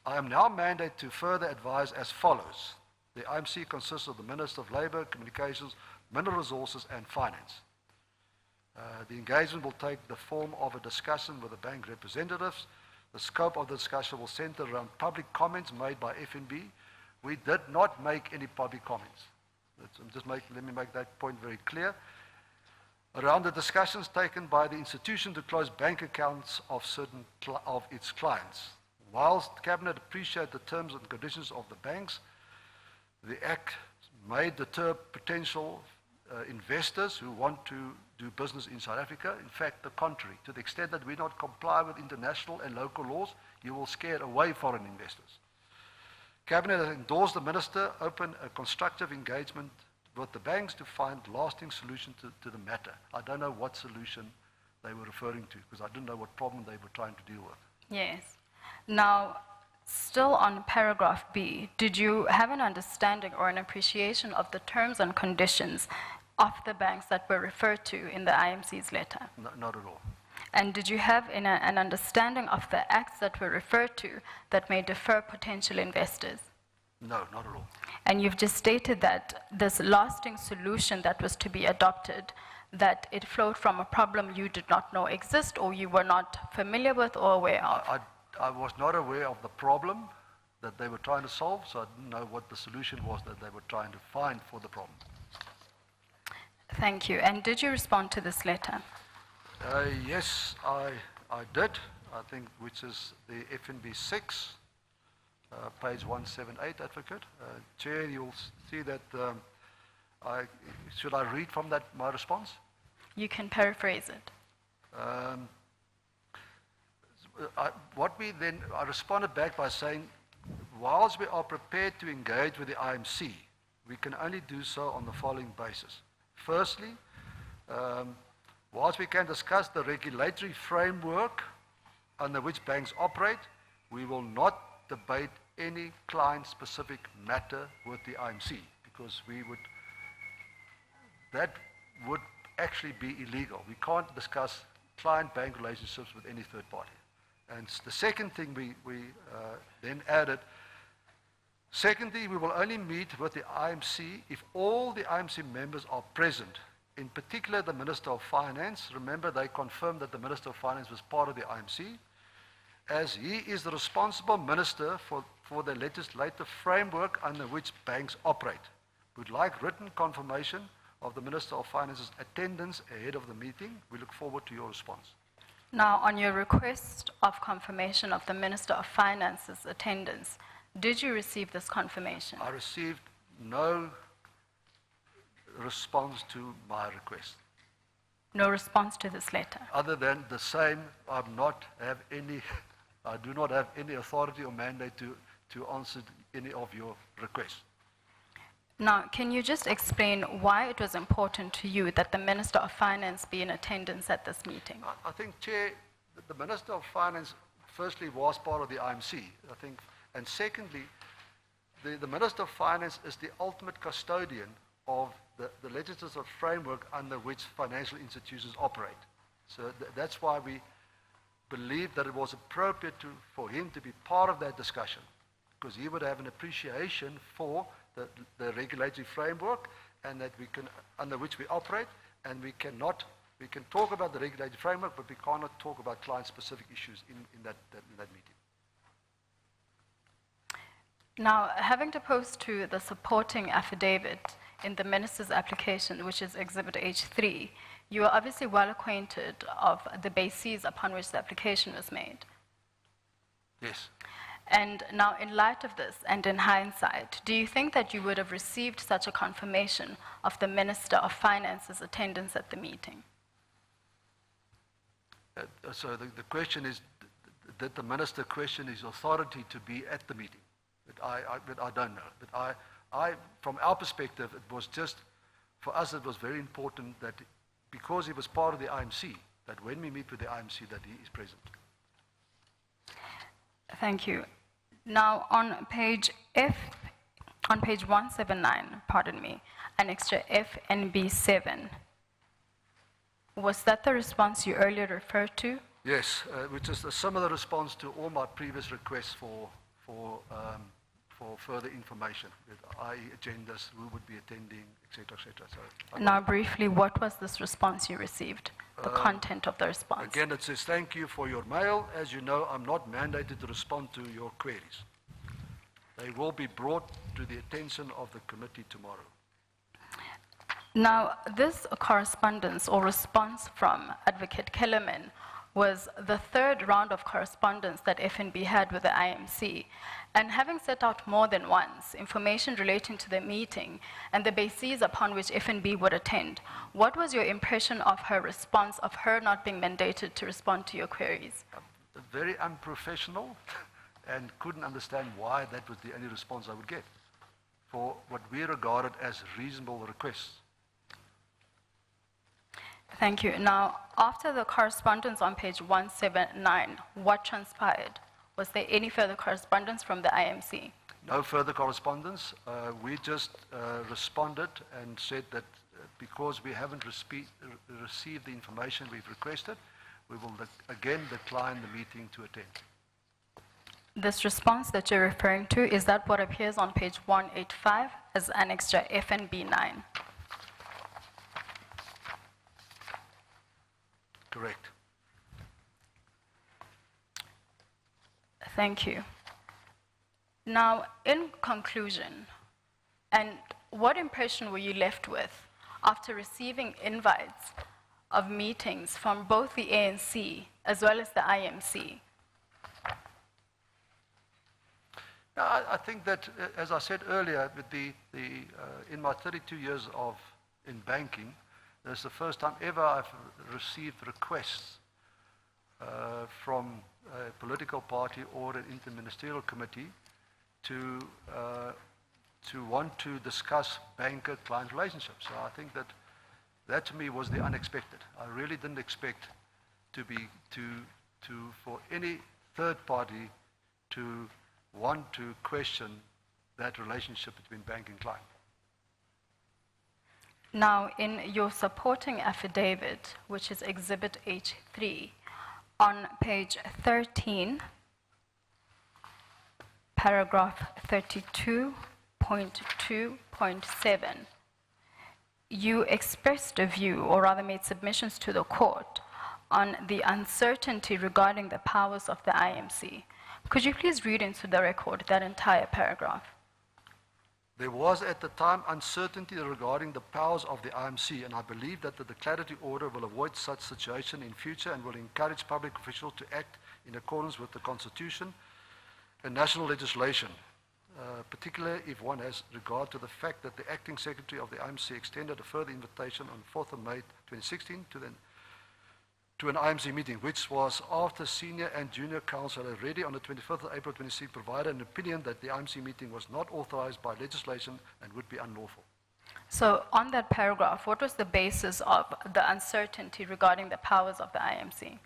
I am now mandated to further advise as follows. The IMC consists of the Minister of Labour, Communications, Mineral Resources and Finance. The engagement will take the form of a discussion with the bank representatives. The scope of the discussion will center around public comments made by FNB. We did not make any public comments. Let me make that point very clear. Around the discussions taken by the institution to close bank accounts of certain of its clients. Whilst Cabinet appreciates the terms and conditions of the banks, the Act may deter potential investors who want to do business in South Africa. In fact, the contrary. To the extent that we not comply with international and local laws, you will scare away foreign investors. Cabinet has endorsed the Minister open a constructive engagement with the banks to find lasting solution to the matter. I don't know what solution they were referring to, because I didn't know what problem they were trying to deal with. Yes. Now, still on paragraph B, did you have an understanding or an appreciation of the terms and conditions of the banks that were referred to in the IMC's letter? No, not at all. And did you have an understanding of the acts that were referred to that may defer potential investors? No, not at all. And you've just stated that this lasting solution that was to be adopted, that it flowed from a problem you did not know exist or you were not familiar with or aware of. I was not aware of the problem that they were trying to solve, so I didn't know what the solution was that they were trying to find for the problem. Thank you. And did you respond to this letter? Yes, I did, I think, which is the FNB 6, page 178, Advocate. Chair, you'll see that, should I read from that my response? You can paraphrase it. I responded back by saying, whilst we are prepared to engage with the IMC, we can only do so on the following basis. Firstly, whilst we can discuss the regulatory framework under which banks operate, we will not debate any client-specific matter with the IMC, because that would actually be illegal. We can't discuss client-bank relationships with any third party. And the second thing we then added, Secondly, we will only meet with the IMC if all the IMC members are present. In particular, the Minister of Finance. Remember, they confirmed that the Minister of Finance was part of the IMC, as he is the responsible minister for the legislative framework under which banks operate. We'd like written confirmation of the Minister of Finance's attendance ahead of the meeting. We look forward to your response. Now, on your request of confirmation of the Minister of Finance's attendance, did you receive this confirmation? I received no response to my request, No response to this letter. other than the same. I do not have any authority or mandate to answer any of your requests. Now, can you just explain why it was important to you that the Minister of Finance be in attendance at this meeting? I think, Chair, the Minister of Finance, firstly, was part of the IMC, I think, and secondly, the Minister of Finance is the ultimate custodian of the legislative framework under which financial institutions operate. So that's why we believed that it was appropriate for him to be part of that discussion, because he would have an appreciation for the regulatory framework and that under which we operate, and we can talk about the regulatory framework, but we cannot talk about client-specific issues in that meeting. Now, having opposed to the supporting affidavit in the Minister's application, which is Exhibit H3, you are obviously well acquainted of the bases upon which the application was made. Yes. And now, in light of this, and in hindsight, do you think that you would have received such a confirmation of the Minister of Finance's attendance at the meeting? So the question is, did the Minister question his authority to be at the meeting? But I don't know. But from our perspective, it was just, for us, it was very important that because he was part of the IMC, that when we meet with the IMC, that he is present. Thank you. Now, on page 179, pardon me, annexure FNB 7, was that the response you earlier referred to? Yes, which is a similar response to all my previous requests for further information, with i.e. agendas, who would be attending, etc., etc. So Now, briefly, what was this response you received? The content of the response? again, it says, thank you for your mail. As you know, I'm not mandated to respond to your queries. They will be brought to the attention of the committee tomorrow. Now, this correspondence or response from Advocate Kellerman was the third round of correspondence that FNB had with the IMC. And having set out more than once information relating to the meeting and the bases upon which FNB would attend, what was your impression of her response, of her not being mandated to respond to your queries? Very unprofessional, and couldn't understand why that was the only response I would get for what we regarded as reasonable requests. Thank you. Now, after the correspondence on page 179, what transpired? Was there any further correspondence from the IMC? No further correspondence. We just responded and said that because we haven't received the information we've requested, we will again decline the meeting to attend. This response that you're referring to, is that what appears on page 185 as annexure FNB 9? Correct. Thank you. Now, in conclusion, and what impression were you left with after receiving invites of meetings from both the ANC as well as the IMC? I think that, as I said earlier, with in my 32 years in banking, this is the first time ever I've received requests from a political party or an interministerial committee to want to discuss banker-client relationships. So I think that to me was the unexpected. I really didn't expect for any third party to want to question that relationship between bank and client. Now, in your supporting affidavit, which is Exhibit H3, on page 13, paragraph 32.2.7, you expressed a view, or rather made submissions to the court, on the uncertainty regarding the powers of the IMC. Could you please read into the record that entire paragraph? There was at the time uncertainty regarding the powers of the IMC, and I believe that the declaratory order will avoid such situation in future and will encourage public officials to act in accordance with the Constitution and national legislation, particularly if one has regard to the fact that the acting secretary of the IMC extended a further invitation on 4th of May 2016 to an IMC meeting, which was after senior and junior counsel had already on the 25th of April 2016 provided an opinion that the IMC meeting was not authorized by legislation and would be unlawful. So on that paragraph, what was the basis of the uncertainty regarding the powers of the IMC?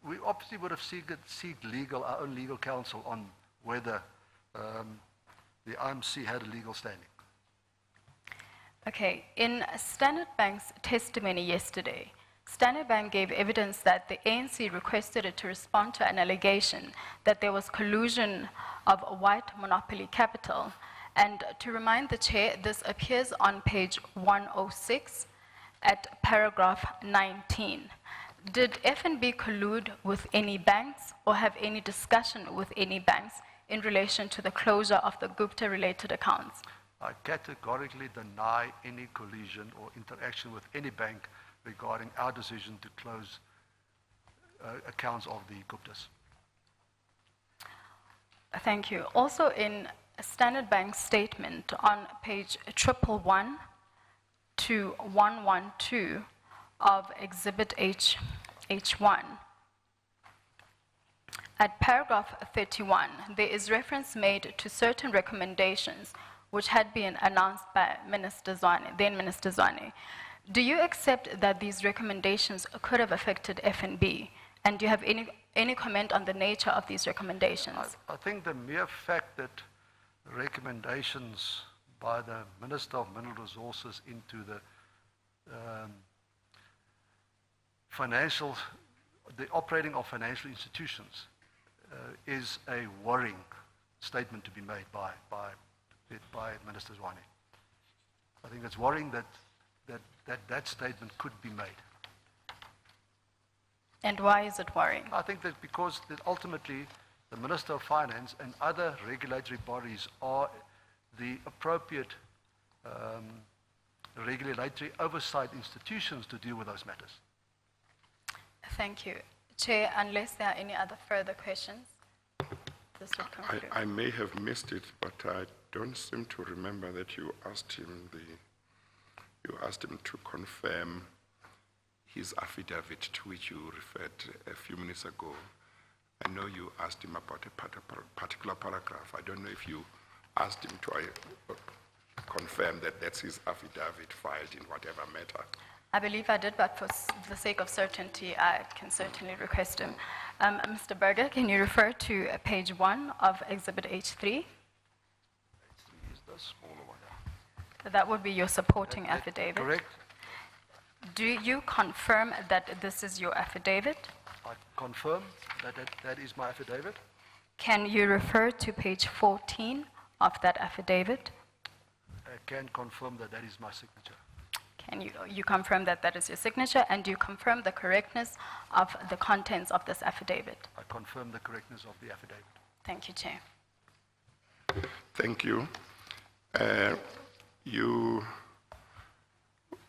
We obviously would have sought our own legal counsel on whether the IMC had a legal standing. Okay, in Standard Bank's testimony yesterday, Standard Bank gave evidence that the ANC requested it to respond to an allegation that there was collusion of white monopoly capital. And to remind the chair, this appears on page 106 at paragraph 19. Did FNB collude with any banks or have any discussion with any banks in relation to the closure of the Gupta-related accounts? I categorically deny any collusion or interaction with any bank regarding our decision to close accounts of the Guptas. Thank you. Also in Standard Bank's statement on page 111 to 112 of Exhibit H1, at paragraph 31, there is reference made to certain recommendations which had been announced by Minister Zwane, then Minister Zwane. Do you accept that these recommendations could have affected FNB? And do you have any comment on the nature of these recommendations? I think the mere fact that recommendations by the Minister of Mineral Resources into the the operating of financial institutions is a worrying statement to be made by Minister Zwane. I think it's worrying that statement could be made. And why is it worrying? I think that because that ultimately the Minister of Finance and other regulatory bodies are the appropriate regulatory oversight institutions to deal with those matters. Thank you. Chair, unless there are any other further questions, this will conclude. I may have missed it, but I don't seem to remember that you asked him to confirm his affidavit to which you referred a few minutes ago. I know you asked him about a particular paragraph. I don't know if you asked him to confirm that that's his affidavit filed in whatever matter. I believe I did, but for the sake of certainty, I can certainly request him. Mr. Berger, can you refer to page 1 of Exhibit H3? H3 is the smaller one. That would be your supporting affidavit. Correct. Do you confirm that this is your affidavit? I confirm that is my affidavit. Can you refer to page 14 of that affidavit? I can confirm that is my signature. Can you confirm that is your signature, and do you confirm the correctness of the contents of this affidavit? I confirm the correctness of the affidavit. Thank you, Chair. Thank you. You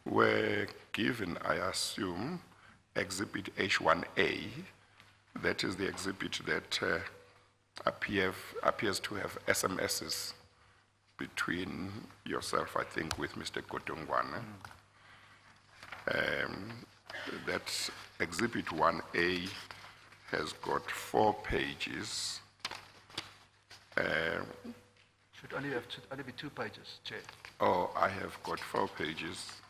were given, I assume, Exhibit H1A. That is the exhibit that appears to have SMSs between yourself, I think, with Mr. Kotongwana. That Exhibit 1A has got 4 pages. Should only be 2 pages, Chair. Oh, I have got 4 pages.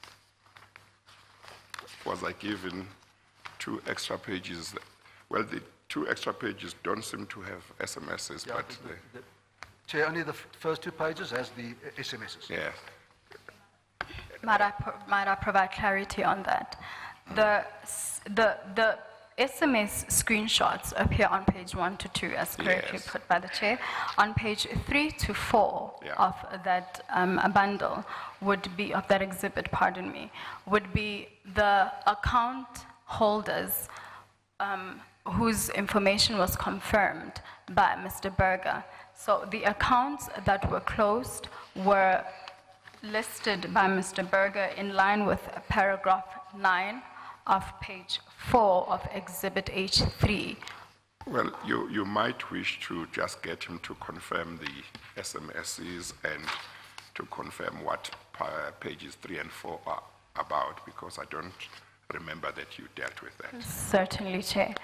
Was I given 2 extra pages? Well, the 2 extra pages don't seem to have SMSs, Yeah, but Chair, only the first 2 pages has the SMSs. yeah. Might I provide clarity on that? The SMS screenshots appear on page 1 to 2, as correctly Yes. put by the chair. On page 3 to 4 Yeah. of that bundle would be, of that exhibit, pardon me, would be the account holders whose information was confirmed by Mr. Berger. So the accounts that were closed were listed by Mr. Berger in line with paragraph 9 of page 4 of Exhibit H3. Well, you might wish to just get him to confirm the SMSs and to confirm what pages 3 and 4 are about, because I don't remember that you dealt with that. Certainly, Chair.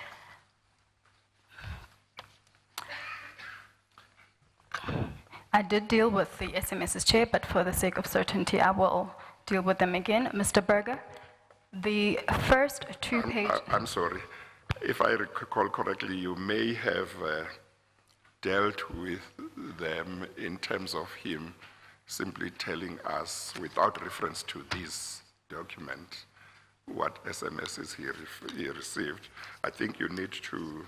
I did deal with the SMSs, Chair, but for the sake of certainty, I will deal with them again. Mr. Berger, the first 2 pages... I'm sorry. If I recall correctly, you may have dealt with them in terms of him simply telling us, without reference to this document, what SMSs he received. I think you need to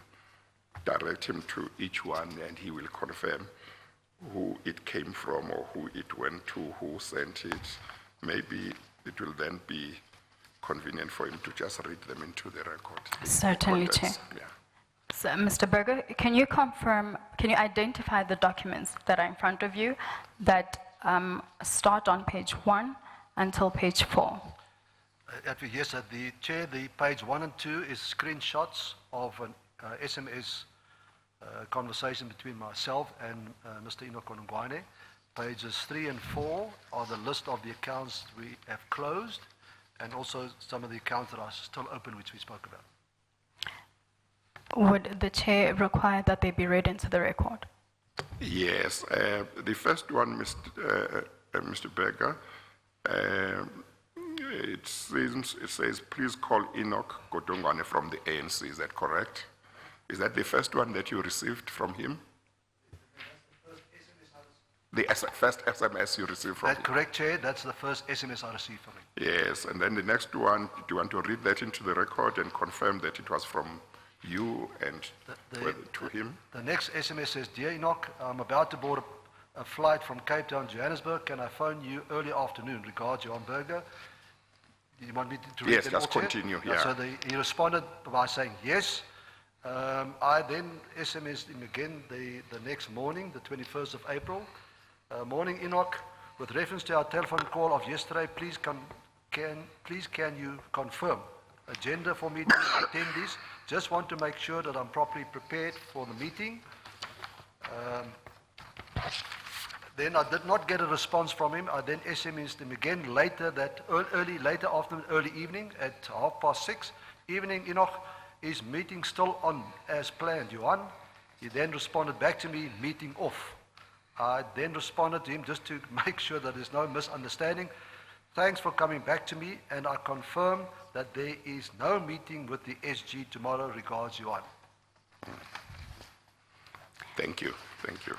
direct him to each one, and he will confirm who it came from or who it went to, who sent it. Maybe it will then be convenient for him to just read them into the record. Certainly, Chair. Yeah. So, Mr. Berger, can you confirm, can you identify the documents that are in front of you that start on page 1 until page 4? Yes, the Chair, the page 1 and 2 is screenshots of an SMS conversation between myself and Mr. Enoch Onongwane. Pages 3 and 4 are the list of the accounts we have closed, and also some of the accounts that are still open, which we spoke about. Would the Chair require that they be read into the record? Yes. The first one, Mr. Berger, it says, please call Enoch Godongwane from the ANC. Is that correct? Is that the first one that you received from him? The first SMS you received from him? That's correct, Chair. That's the first SMS I received from him. Yes, and then the next one, do you want to read that into the record and confirm that it was from you and to him? The next SMS says, Dear Enoch, I'm about to board a flight from Cape Town to Johannesburg. Can I phone you early afternoon? Regards, Johan Berger. You want me to read Yes, them just all, Chair? continue, yeah. So he responded by saying yes. I then SMS'd him again the next morning, the 21st of April. Morning, Enoch. With reference to our telephone call of yesterday, please can you confirm agenda for meeting attendees? Just want to make sure that I'm properly prepared for the meeting. Then I did not get a response from him. I then SMS'd him again later later afternoon, early evening at 6:30. Evening, Enoch, is meeting still on as planned, Johan? He then responded back to me, meeting off. I then responded to him just to make sure that there's no misunderstanding. Thanks for coming back to me, and I confirm that there is no meeting with the SG tomorrow. Regards, Johan. Thank you. Thank you.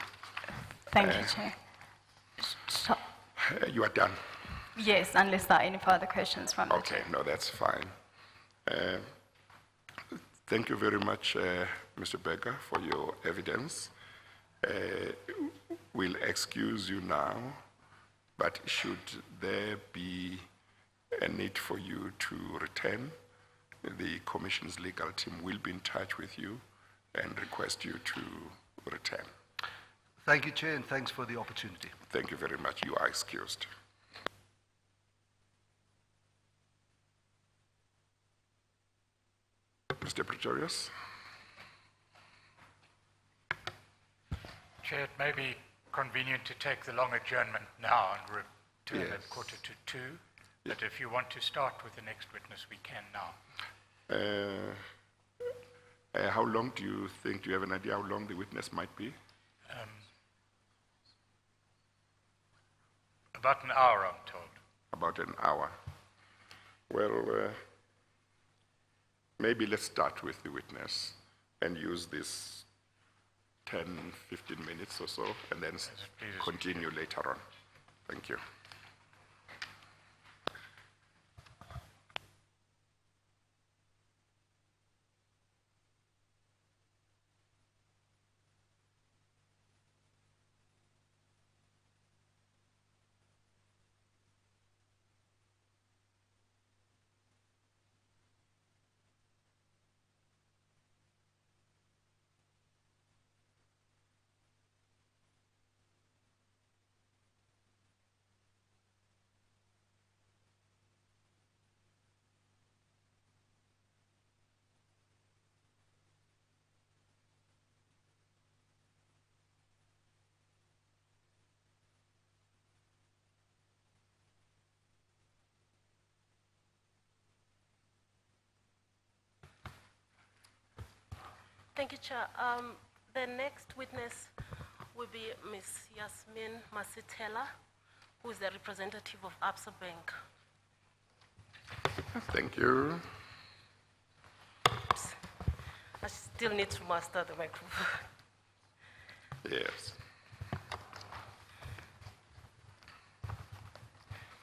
Thank you, Chair. So, You are done. yes, unless there are any further questions from the Okay, Chair. no, that's fine. Thank you very much, Mr. Berger, for your evidence. We'll excuse you now, but should there be a need for you to return, the Commission's legal team will be in touch with you and request you to return. Thank you, Chair, and thanks for the opportunity. Thank you very much. You are excused. Mr. Pretorius? Chair, it may be convenient to take the long adjournment now and return Yes. at 1:45, but if you want to start with the next witness, we can now. How long do you think, do you have an idea how long the witness might be? About an hour, I'm told. About an hour. Well, maybe let's start with the witness and use this 10, 15 minutes or so, and then please. continue later on. Thank you. Thank you, Chair. The next witness will be Ms. Yasmin Masitela, who is the representative of Absa Bank. Thank you. Oops. I still need to master the microphone. Yes.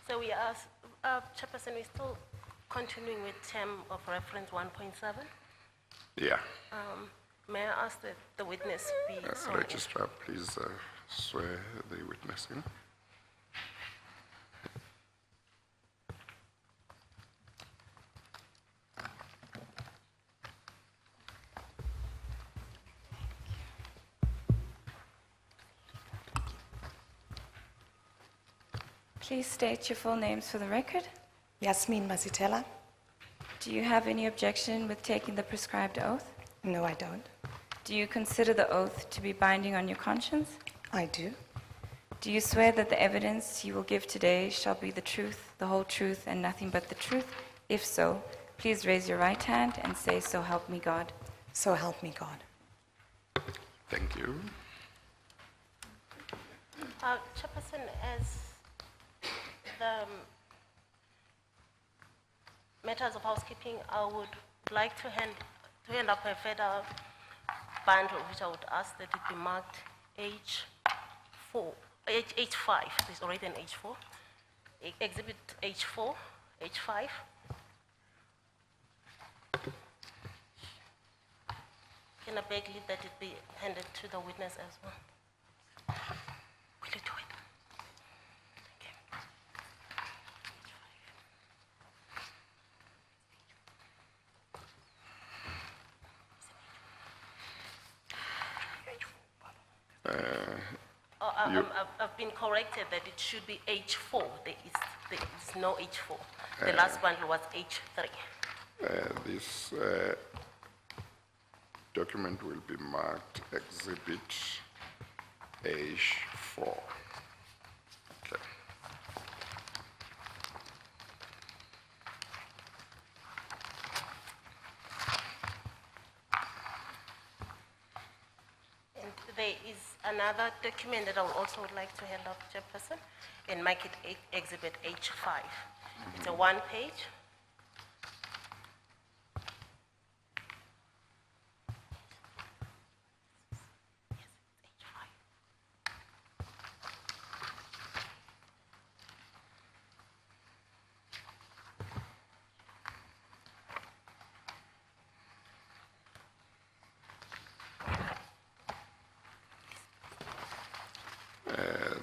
So we are, Chairperson, we're still continuing with term of reference 1.7. Yeah. May I ask that the witness be sworn in? Registrar, please swear the witness in. Please state your full names for the record. Yasmin Masitela. Do you have any objection with taking the prescribed oath? No, I don't. Do you consider the oath to be binding on your conscience? I do. Do you swear that the evidence you will give today shall be the truth, the whole truth, and nothing but the truth? If so, please raise your right hand and say, "So help me God." So help me God. Thank you. Chairperson, as the matters of housekeeping, I would like to hand up a further bundle, which I would ask that it be marked H4, H5. There's already an H4. Exhibit H4, H5. Can I beg leave that it be handed to the witness as well? Will you do it? Thank you. I've been corrected that it should be H4. There is no H4. The last bundle was H3. This document will be marked Exhibit H4. Okay. And there is another document that I would also like to hand up, Chairperson, and make it Exhibit H5. It's a one page. Yes, it's H5.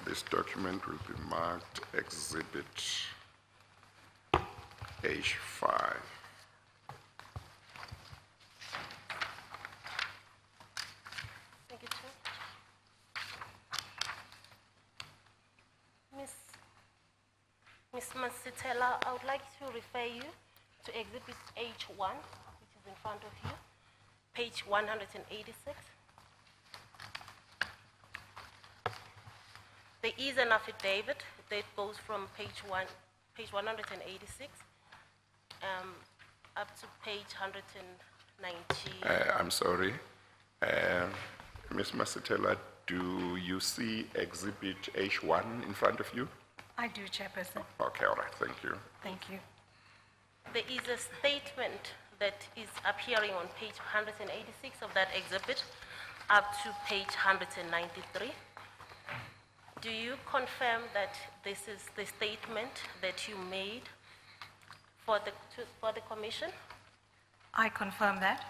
This document will be marked Exhibit H5. Thank you, Chair. Ms. Masitela, I would like to refer you to Exhibit H1, which is in front of you, page 186. There is an affidavit that goes from page 186 up to page 190. I'm sorry. Ms. Masitela, do you see Exhibit H1 in front of you? I do, Chairperson. Okay, all right, thank you. Thank you. There is a statement that is appearing on page 186 of that exhibit up to page 193. Do you confirm that this is the statement that you made for the commission? I confirm that.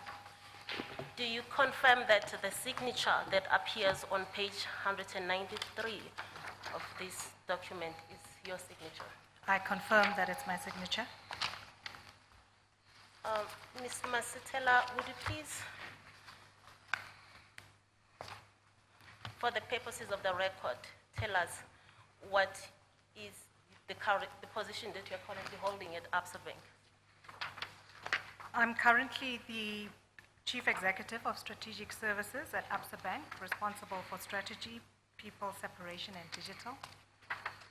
Do you confirm that the signature that appears on page 193 of this document is your signature? I confirm that it's my signature. Ms. Masitela, would you please, for the purposes of the record, tell us what is the position that you're currently holding at Absa Bank? I'm currently the Chief Executive of Strategic Services at Absa Bank, responsible for strategy, people, separation, and digital.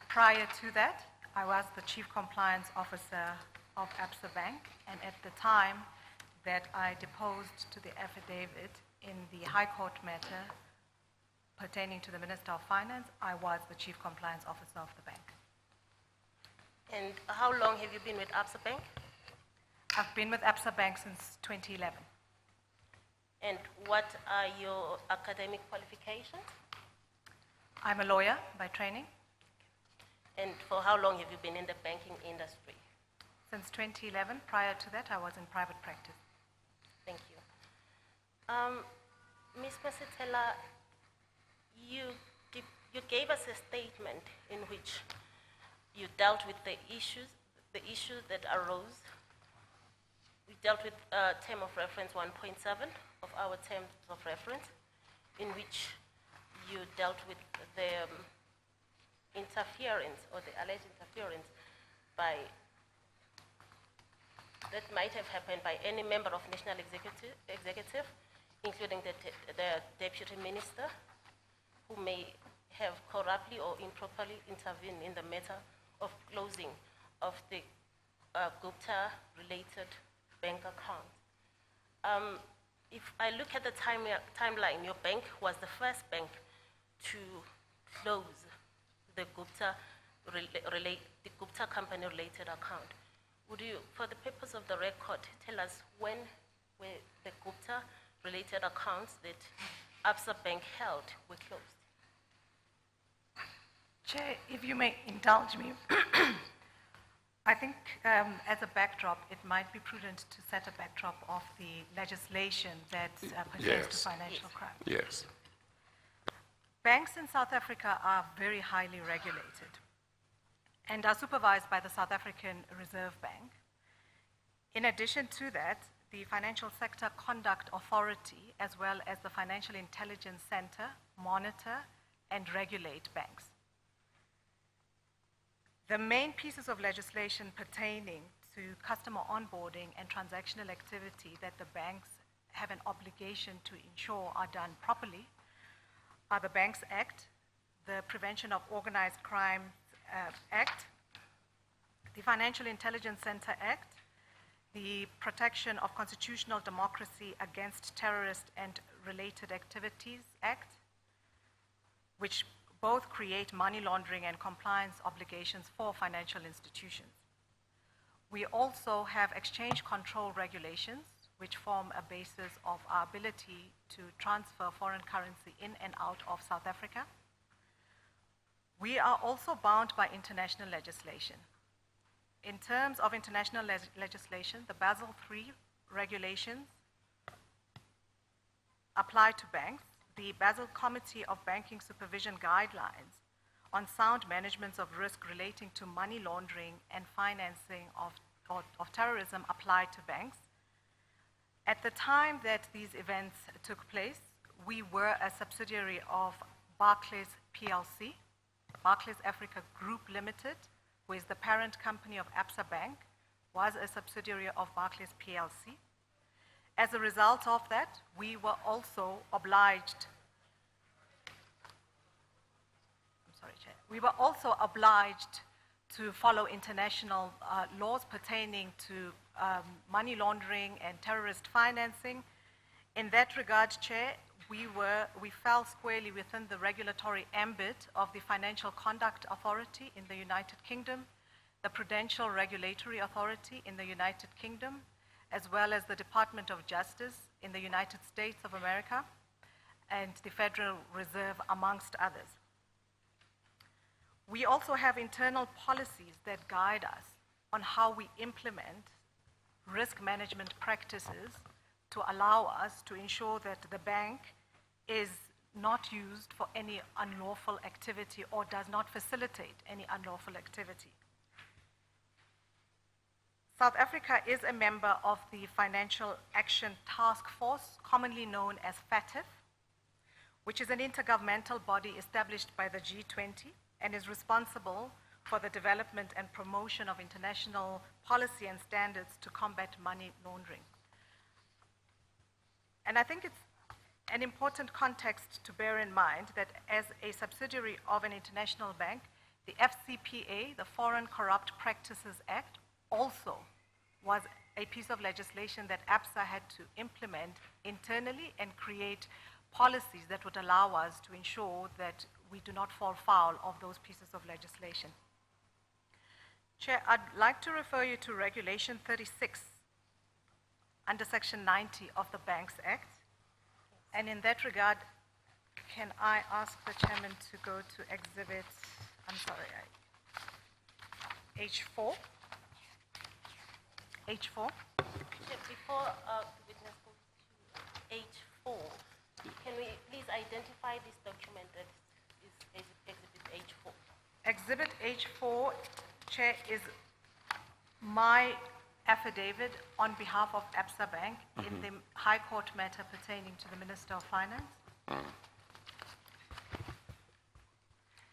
Prior to that, I was the Chief Compliance Officer of Absa Bank, and at the time that I deposed to the affidavit, in the High Court matter pertaining to the Minister of Finance, I was the Chief Compliance Officer of the bank. And how long have you been with Absa Bank? I've been with Absa Bank since 2011. And what are your academic qualifications? I'm a lawyer by training. And for how long have you been in the banking industry? Since 2011. Prior to that, I was in private practice. Thank you. Ms. Masitela, you gave us a statement in which you dealt with the issues that arose. We dealt with term of reference 1.7 of our terms of reference, in which you dealt with the interference or the alleged interference that might have happened by any member of National Executive, including the Deputy Minister, who may have corruptly or improperly intervened in the matter of closing of the Gupta-related bank account. If I look at the timeline, your bank was the first bank to close the Gupta company-related account. Would you, for the purpose of the record, tell us when were the Gupta-related accounts that Absa Bank held were closed? Chair, if you may indulge me, I think as a backdrop, it might be prudent to set a backdrop of the legislation that pertains to financial crime. Yes. Banks in South Africa are very highly regulated and are supervised by the South African Reserve Bank. In addition to that, the Financial Sector Conduct Authority, as well as the Financial Intelligence Center, monitor and regulate banks. The main pieces of legislation pertaining to customer onboarding and transactional activity that the banks have an obligation to ensure are done properly are the Banks Act, the Prevention of Organized Crime Act, the Financial Intelligence Center Act, the Protection of Constitutional Democracy Against Terrorist and Related Activities Act, which both create money laundering and compliance obligations for financial institutions. We also have exchange control regulations, which form a basis of our ability to transfer foreign currency in and out of South Africa. We are also bound by international legislation. In terms of international legislation, the Basel III regulations apply to banks. The Basel Committee of Banking Supervision Guidelines on sound management of risk relating to money laundering and financing of terrorism apply to banks. At the time that these events took place, we were a subsidiary of Barclays PLC, Barclays Africa Group Limited, who is the parent company of Absa Bank, was a subsidiary of Barclays PLC. As a result of that, we were also obliged, to follow international laws pertaining to money laundering and terrorist financing. In that regard, Chair, we fell squarely within the regulatory ambit of the Financial Conduct Authority in the United Kingdom, the Prudential Regulatory Authority in the United Kingdom, as well as the Department of Justice in the United States of America, and the Federal Reserve, amongst others. We also have internal policies that guide us on how we implement risk management practices to allow us to ensure that the bank is not used for any unlawful activity or does not facilitate any unlawful activity. South Africa is a member of the Financial Action Task Force, commonly known as FATF, which is an intergovernmental body established by the G20 and is responsible for the development and promotion of international policy and standards to combat money laundering. And I think it's an important context to bear in mind that as a subsidiary of an international bank, the FCPA, the Foreign Corrupt Practices Act, also was a piece of legislation that Absa had to implement internally and create policies that would allow us to ensure that we do not fall foul of those pieces of legislation. Chair, I'd like to refer you to Regulation 36 under Section 90 of the Banks Act. And in that regard, can I ask the chairman to go to Exhibit, H4? H4. Before the witness goes to H4, can we please identify this document that is Exhibit H4? Exhibit H4, Chair, is my affidavit on behalf of Absa Bank in the High Court matter pertaining to the Minister of Finance.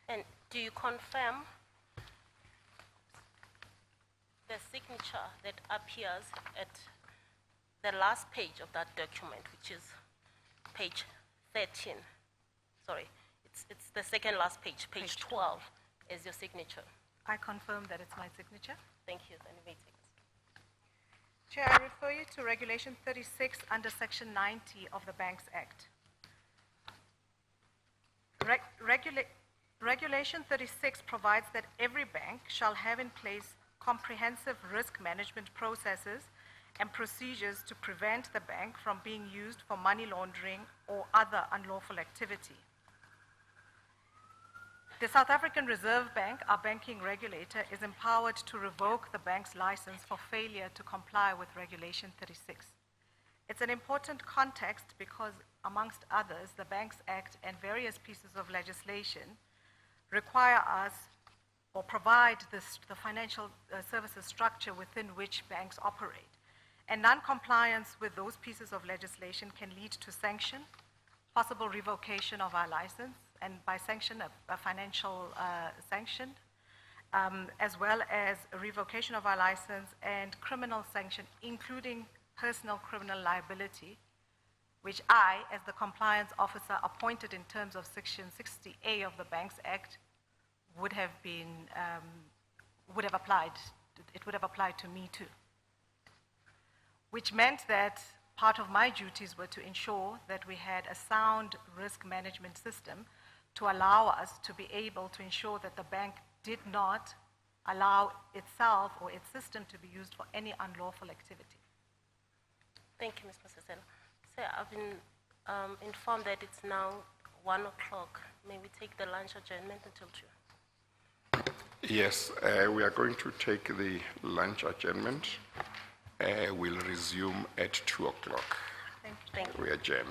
And do you confirm the signature that appears at the last page of that document, which is page 13? Sorry, it's the second last page, page 12, is your signature. I confirm that it's my signature. Thank you. Then we take this. Chair, I refer you to Regulation 36 under Section 90 of the Banks Act. Regulation 36 provides that every bank shall have in place comprehensive risk management processes and procedures to prevent the bank from being used for money laundering or other unlawful activity. The South African Reserve Bank, our banking regulator, is empowered to revoke the bank's license for failure to comply with Regulation 36. It's an important context because, amongst others, the Banks Act and various pieces of legislation require us or provide the financial services structure within which banks operate. And non-compliance with those pieces of legislation can lead to sanction, possible revocation of our license, and by sanction, a financial sanction, as well as a revocation of our license and criminal sanction, including personal criminal liability, which I, as the compliance officer appointed in terms of Section 60A of the Banks Act, would have applied. It would have applied to me too. Which meant that part of my duties were to ensure that we had a sound risk management system to allow us to be able to ensure that the bank did not allow itself or its system to be used for any unlawful activity. Thank you, Ms. Masasela. Sir, I've been informed that it's now 1 o'clock. May we take the lunch adjournment until 2? Yes, we are going to take the lunch adjournment. We'll resume at 2 o'clock. Thank you. We adjourn.